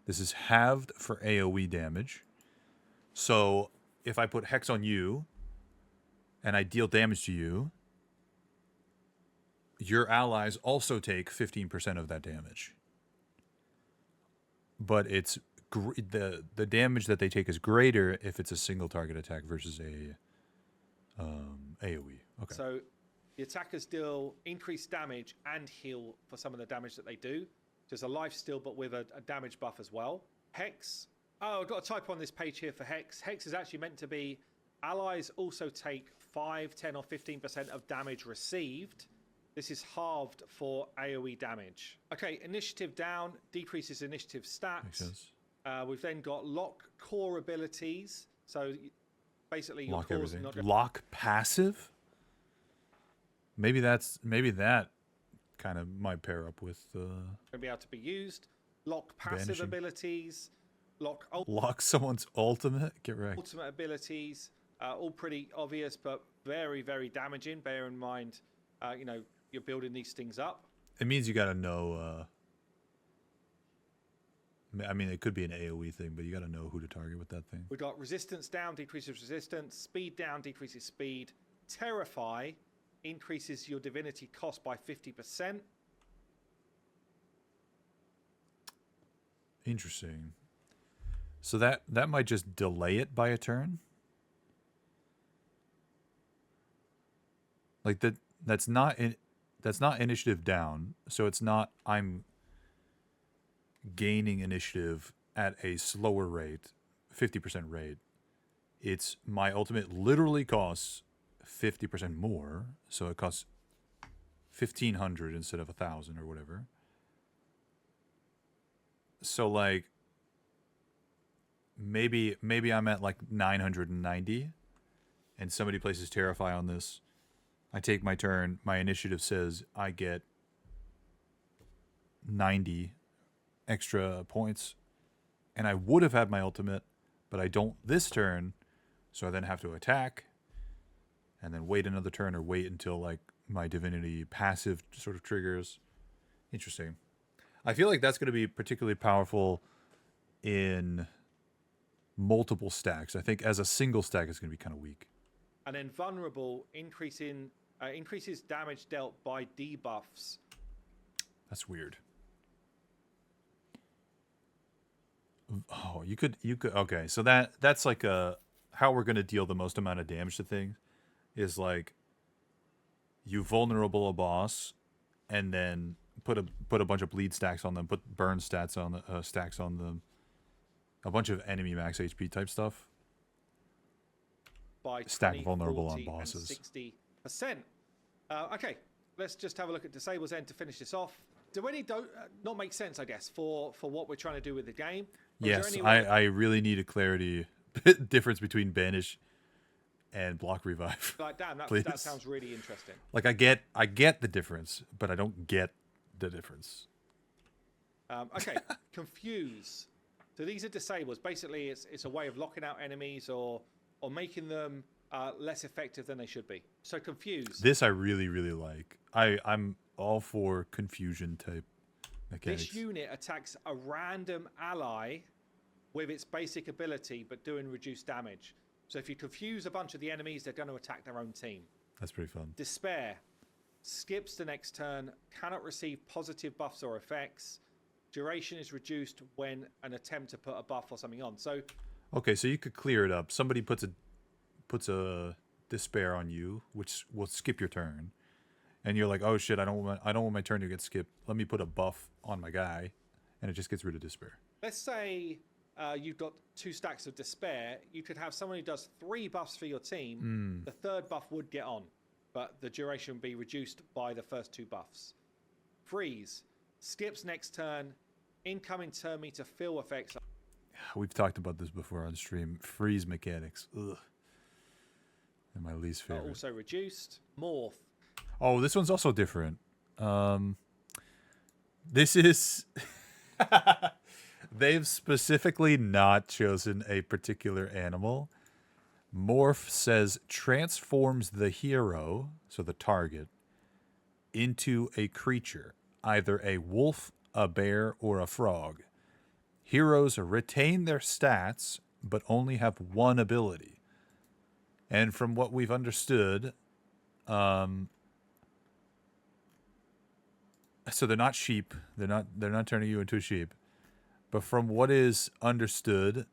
This is halved for AoE damage. So if I put Hex on you and I deal damage to you, your allies also take 15% of that damage. But it's the damage that they take is greater if it's a single target attack versus a AoE. Okay. So the attackers deal increased damage and heal for some of the damage that they do. There's a life steal, but with a damage buff as well. Hex. Oh, I've got a typo on this page here for Hex. Hex is actually meant to be allies also take 5, 10, or 15% of damage received. This is halved for AoE damage. Okay, initiative down decreases initiative stats. Makes sense. We've then got lock core abilities. So basically, your Lock cores everything. not Lock passive? Maybe that kind of might pair up with going to be able to be used. Lock passive Vanishing. abilities. lock someone's ultimate. Get wrecked. Ultimate abilities. All pretty obvious, but very, very damaging. Bear in mind, you're building these things up. It means you got to know. I mean, it could be an AoE thing, but you got to know who to target with that thing. We've got resistance down, decreases resistance. Speed down, decreases speed. Terrify increases your divinity cost by 50%. Interesting. So that might just delay it by a turn. Like that's not initiative down. So it's not I'm gaining initiative at a slower rate, 50% rate. It's my ultimate literally costs 50% more, so it costs 1,500 instead of 1,000 or whatever. So like maybe I'm at like 990 and somebody places Terrify on this. I take my turn, my initiative says I get 90 extra points, and I would have had my ultimate, but I don't this turn, so I then have to attack and then wait another turn or wait until like my divinity passive sort of triggers. Interesting. I feel like that's going to be particularly powerful in multiple stacks. I think as a single stack it's going to be kind of weak. And then vulnerable increases damage dealt by debuffs. That's weird. Oh, you could okay. So that's like how we're going to deal the most amount of damage to things is like you vulnerable a boss and then put a bunch of bleed stacks on them, put burn stats on the stacks on them, a bunch of enemy max HP type stuff. By Stack 20, vulnerable 40, on bosses. And 60%. Okay, let's just have a look at disables then to finish this off. Do any not make sense, I guess, for what we're trying to do with the game? Or Yes, is there any way- I really need a clarity difference between banish and block revive. Like, damn, that Please. sounds really interesting. Like I get the difference, but I don't get the difference. Okay, confuse. So these are disables. Basically, it's a way of locking out enemies or making them less effective than they should be. So confuse. This I really, really like. I'm all for confusion type mechanics. This unit attacks a random ally with its basic ability, but doing reduced damage. So if you confuse a bunch of the enemies, they're going to attack their own team. That's pretty fun. Despair. skips the next turn, cannot receive positive buffs or effects. Duration is reduced when an attempt to put a buff or something on. So, okay, so you could clear it up. Somebody puts a despair on you, which will skip your turn, and you're like, oh shit, I don't want my turn to get skipped. Let me put a buff on my guy, and it just gets rid of despair. let's say you've got 2 stacks of despair. You could have someone who does 3 buffs for your team. The third buff would get on, but the duration would be reduced by the first 2 buffs. Freeze. Skips next turn. Incoming turn meter fill effects. We've talked about this before on stream. Freeze mechanics. Ugh. They're my least Are favorite. also reduced. Morph. Oh, this one's also different. This is... They've specifically not chosen a particular animal. Morph says transforms the hero, so the target, into a creature, either a wolf, a bear, or a frog. Heroes retain their stats, but only have one ability. And from what we've understood, so they're not sheep. They're not turning you into a sheep. But from what is understood,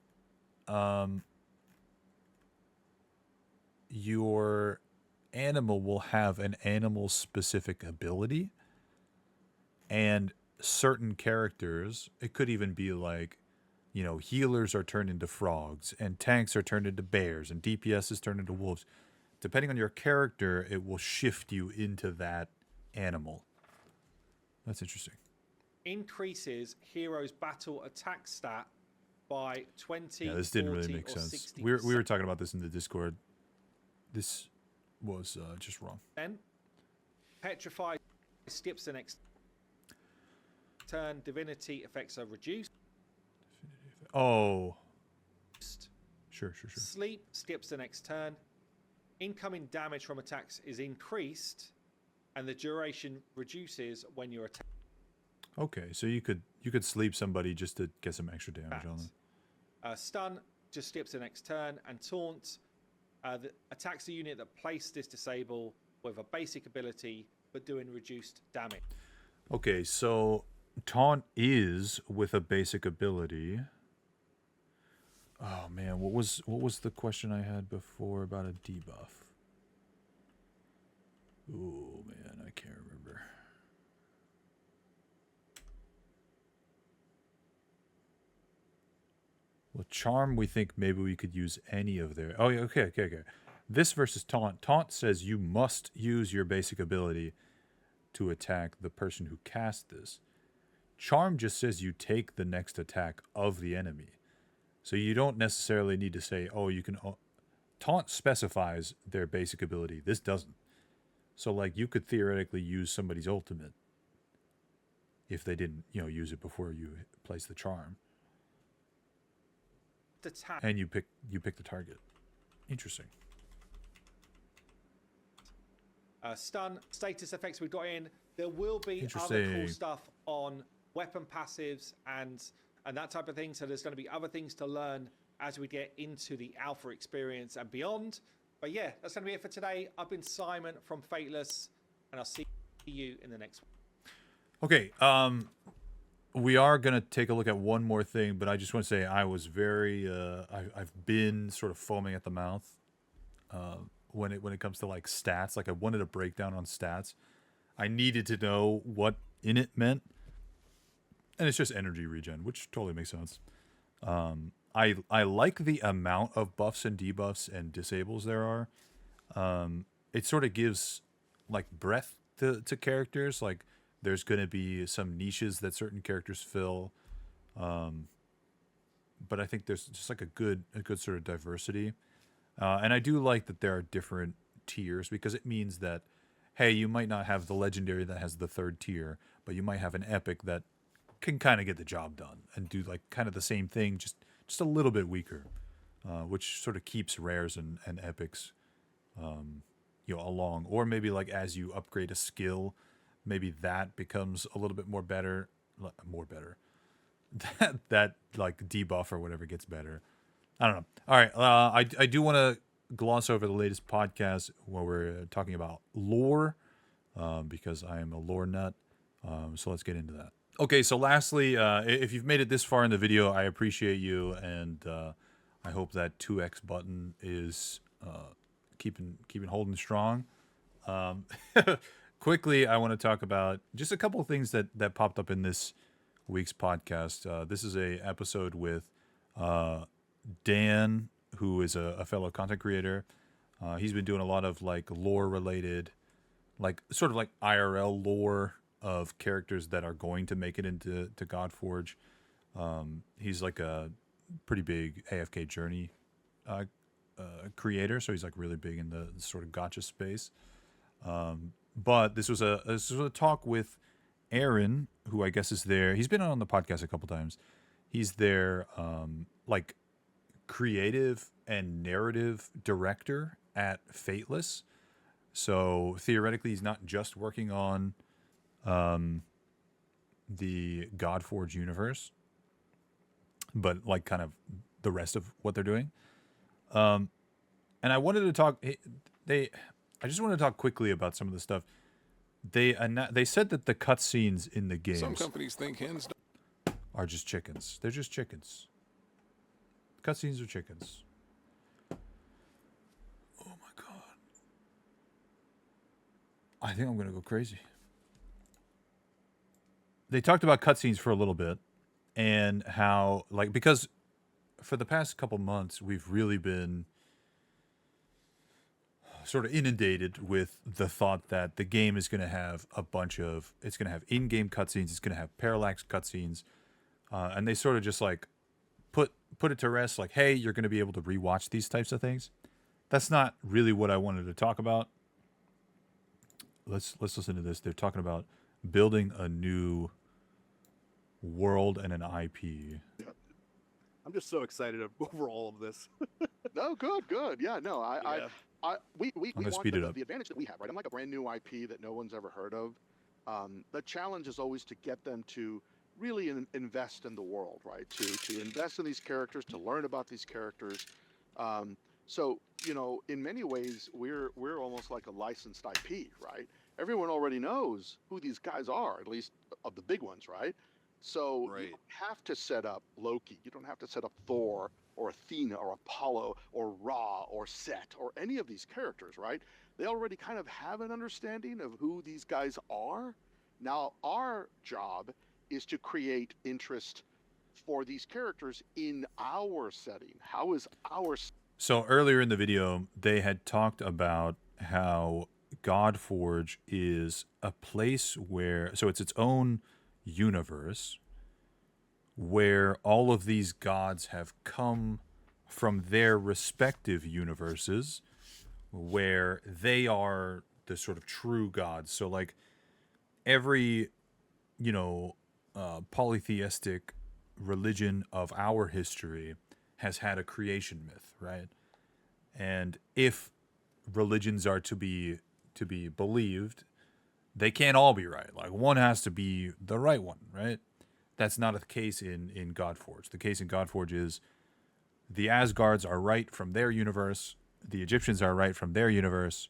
your animal will have an animal-specific ability, and certain characters, it could even be like, healers are turned into frogs, and tanks are turned into bears, and DPS is turned into wolves. Depending on your character, it will shift you into that animal. That's interesting. Increases hero's battle attack stat by 20, Yeah, this didn't 40, really make or sense. 60%. We were talking about this in the Discord. This was just wrong. Then, Petrified skips the next turn. Divinity effects are reduced. Oh, sure. Sleep skips the next turn. Incoming damage from attacks is increased, and the duration reduces when you're attacked. Okay, so you could sleep somebody just to get some extra damage on them. Stun just skips the next turn, and Taunt attacks the unit that placed this disable with a basic ability, but doing reduced damage. Okay, so Taunt is with a basic ability. Oh man, what was the question I had before about a debuff? Oh man, I can't remember. Well, Charm, we think maybe we could use any of their... Oh, yeah, okay. This versus Taunt. Taunt says you must use your basic ability to attack the person who cast this. Charm just says you take the next attack of the enemy. So you don't necessarily need to say, oh, you can... Taunt specifies their basic ability. This doesn't. So, like, you could theoretically use somebody's ultimate if they didn't, use it before you place the charm. Attack. And you pick the target. Interesting. Stun status effects we've got in. There will be other cool Interesting. stuff on weapon passives and that type of thing. So there's going to be other things to learn as we get into the alpha experience and beyond. But yeah, that's going to be it for today. I've been Simon from Fateless, and I'll see you in the next one. Okay, we are going to take a look at one more thing, but I just want to say I was very... I've been sort of foaming at the mouth when it comes to, like, stats. Like, I wanted a breakdown on stats. I needed to know what in it meant. And it's just energy regen, which totally makes sense. I like the amount of buffs and debuffs and disables there are. It sort of gives, like, breadth to characters. Like, there's going to be some niches that certain characters fill. But I think there's just, like, a good sort of diversity. And I do like that there are different tiers, because it means that, hey, you might not have the legendary that has the 3rd tier, but you might have an epic that can kind of get the job done and do, like, kind of the same thing, just a little bit weaker, which sort of keeps rares and epics, along. Or maybe, like, as you upgrade a skill, maybe that becomes a little bit more better. that like debuff or whatever gets better. I don't know. All right, I do want to gloss over the latest podcast where we're talking about lore. because I am a lore nut. So let's get into that. Okay, so lastly, if you've made it this far in the video, I appreciate you, and I hope that 2x button is keeping holding strong. Quickly, I want to talk about just a couple of things that popped up in this week's podcast. This is a episode with Dan, who is a fellow content creator. He's been doing a lot of like lore related, like sort of like IRL lore of characters that are going to make it into Godforge. He's like a pretty big AFK Journey creator, so he's like really big in the sort of gacha space. But this was a talk with Aaron, who I guess is there. He's been on the podcast a couple times. He's their like creative and narrative director at Fateless. So theoretically, he's not just working on the Godforge universe, but like kind of the rest of what they're doing. And I wanted to talk. I just want to talk quickly about some of the stuff. They said that the cutscenes in the games Some companies think hens are just chickens. They're just chickens. Cutscenes are chickens. Oh my god. I think I'm gonna go crazy. They talked about cutscenes for a little bit, and how, like, because for the past couple months we've really been sort of inundated with the thought that the game is going to have it's going to have in-game cutscenes, it's going to have parallax cutscenes, and they sort of just like put it to rest, like, hey, you're going to be able to rewatch these types of things. That's not really what I wanted to talk about. Let's listen to this. They're talking about building a new world and an IP. I'm just so excited over all of this. No, good. Yeah, no, we gonna want speed it up. the advantage that we have, right? I'm like a brand new IP that no one's ever heard of. The challenge is always to get them to really invest in the world, right? To invest in these characters, to learn about these characters. So, you know, in many ways, we're almost like a licensed IP, right? Everyone already knows who these guys are, at least of the big ones, right? So you don't have to set up Loki. You don't have to set up Thor or Athena or Apollo or Ra or Set or any of these characters, right? They already kind of have an understanding of who these guys are. Now, our job is to create interest for these characters in our setting. How is our... So earlier in the video, they had talked about how Godforge is a place where, so it's its own universe where all of these gods have come from their respective universes, where they are the sort of true gods. So like every, you know, polytheistic religion of our history has had a creation myth, right? And if religions are to be believed, they can't all be right. Like, one has to be the right one, right? That's not the case in Godforge. The case in Godforge is the Asgards are right from their universe, the Egyptians are right from their universe,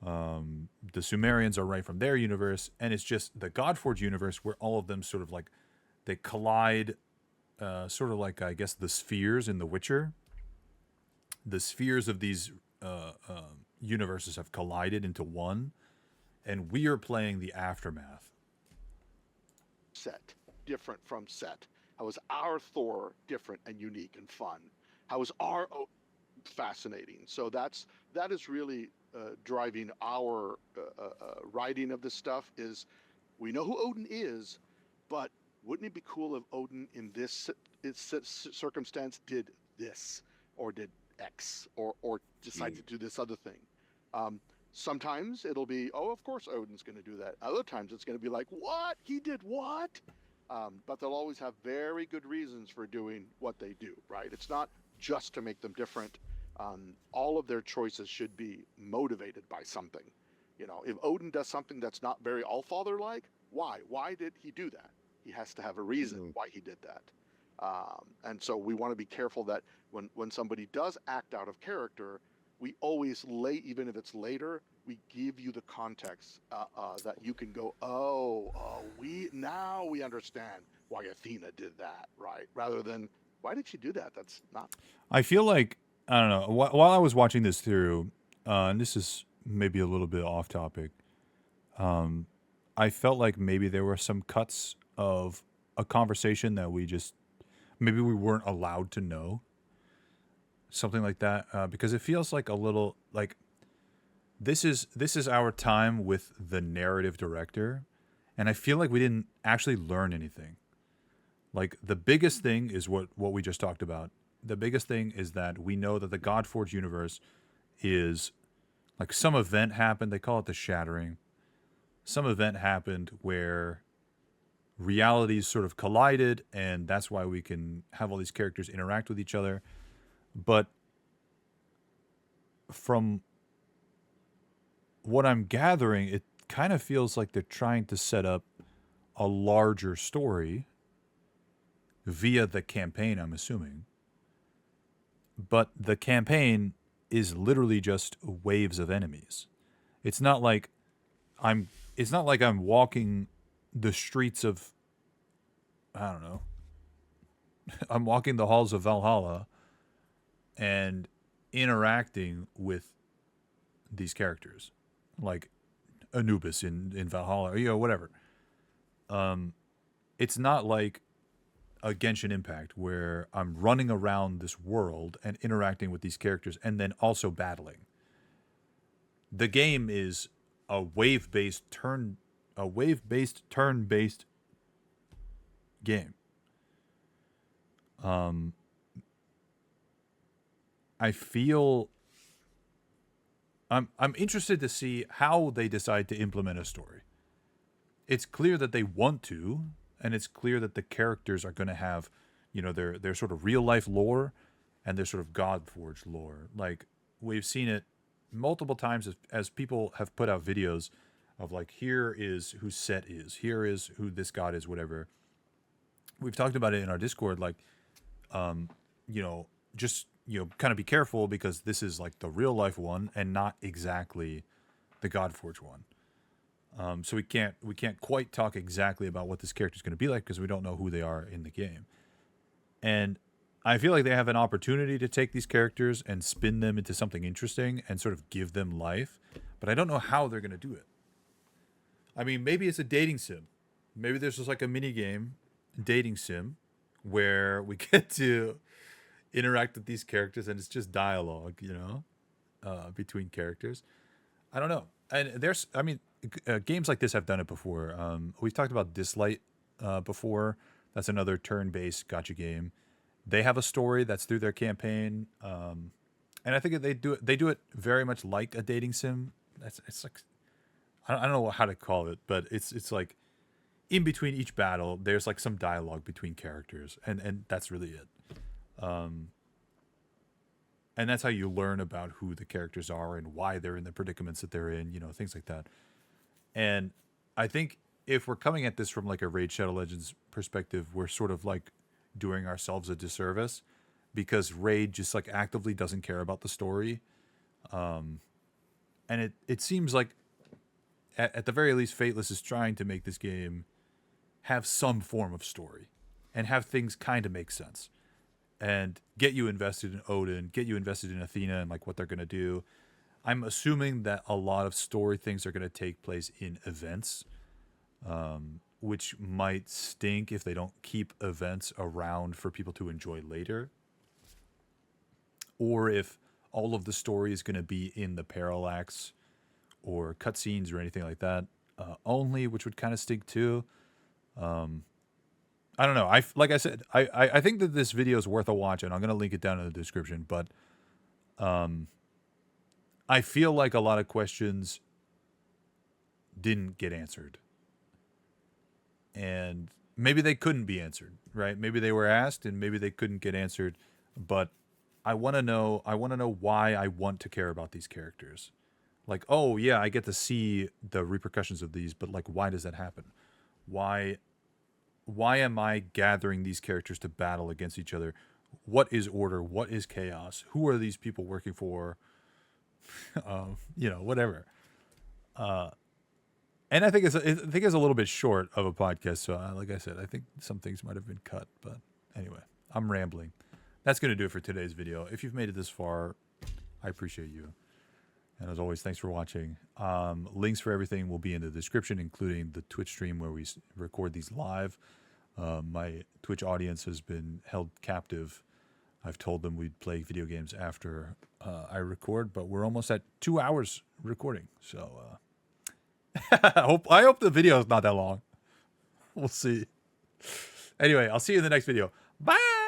the Sumerians are right from their universe, and it's just the Godforge universe where all of them sort of like, they collide, sort of like, I guess, the spheres in The Witcher. The spheres of these universes have collided into one, and we are playing the aftermath. Set different from Set? How is our Thor different and unique and fun? How is our fascinating? So that is really driving our writing of this stuff. Is we know who Odin is, but wouldn't it be cool if Odin in this circumstance did this or did X or decide to do this other thing? Sometimes it'll be, oh, of course Odin's going to do that. Other times it's going to be like, what? He did what? But they'll always have very good reasons for doing what they do, right? It's not just to make them different. All of their choices should be motivated by something. You know, if Odin does something that's not very Allfather-like, why? Why did he do that? He has to have a reason why he did that. And so we want to be careful that when somebody does act out of character, we always even if it's later, we give you the context that you can go, we understand why Athena did that, right? Rather than, why did she do that? That's not. I feel like, I don't know, while I was watching this through, and this is maybe a little bit off topic, I felt like maybe there were some cuts of a conversation that maybe we weren't allowed to know. Something like that, because it feels like a little like this is our time with the narrative director, and I feel like we didn't actually learn anything. Like, the biggest thing is what we just talked about. The biggest thing is that we know that the Godforge universe is like some event happened. They call it the Shattering. Some event happened where realities sort of collided, and that's why we can have all these characters interact with each other. But from what I'm gathering, it kind of feels like they're trying to set up a larger story via the campaign, I'm assuming. But the campaign is literally just waves of enemies. It's not like I'm walking the streets of, I don't know. I'm walking the halls of Valhalla and interacting with these characters, like Anubis in Valhalla, or whatever. It's not like a Genshin Impact where I'm running around this world and interacting with these characters and then also battling. The game is a wave-based turn-based game. I feel I'm interested to see how they decide to implement a story. It's clear that they want to, and it's clear that the characters are going to have, their sort of real life lore and their sort of Godforge lore. Like, we've seen it multiple times as people have put out videos of like, here is who Set is, here is who this god is, whatever. We've talked about it in our Discord, like, just kind of be careful because this is like the real life one and not exactly the Godforge one. So we can't quite talk exactly about what this character is going to be like because we don't know who they are in the game. And I feel like they have an opportunity to take these characters and spin them into something interesting and sort of give them life, but I don't know how they're going to do it. I mean, maybe it's a dating sim. Maybe there's just like a mini game dating sim where we get to interact with these characters and it's just dialogue, between characters. I don't know. And games like this have done it before. We've talked about Dislight before. That's another turn-based gacha game. They have a story that's through their campaign, and I think they do it very much like a dating sim. It's like, I don't know how to call it, but it's like in between each battle, there's like some dialogue between characters, and that's really it. And that's how you learn about who the characters are and why they're in the predicaments that they're in, things like that. And I think if we're coming at this from like a Raid Shadow Legends perspective, we're sort of like doing ourselves a disservice because Raid just like actively doesn't care about the story. And it seems like at the very least, Fateless is trying to make this game have some form of story and have things kind of make sense. And get you invested in Odin, get you invested in Athena and like what they're going to do. I'm assuming that a lot of story things are going to take place in events, which might stink if they don't keep events around for people to enjoy later. Or if all of the story is going to be in the parallax or cutscenes or anything like that only, which would kind of stink too. I don't know. Like I said, I think that this video is worth a watch, and I'm going to link it down in the description. But I feel like a lot of questions didn't get answered. And maybe they couldn't be answered, right? Maybe they were asked, and maybe they couldn't get answered. But I want to know why I want to care about these characters. Like, oh, yeah, I get to see the repercussions of these, but like, why does that happen? Why am I gathering these characters to battle against each other? What is order? What is chaos? Who are these people working for? You know, whatever. And I think it's a little bit short of a podcast. So, like I said, I think some things might have been cut. But anyway, I'm rambling. That's going to do it for today's video. If you've made it this far, I appreciate you. And as always, thanks for watching. Links for everything will be in the description, including the Twitch stream where we record these live. My Twitch audience has been held captive. I've told them we'd play video games after I record, but we're almost at 2 hours recording. So I hope the video is not that long. We'll see. Anyway, I'll see you in the next video. Bye!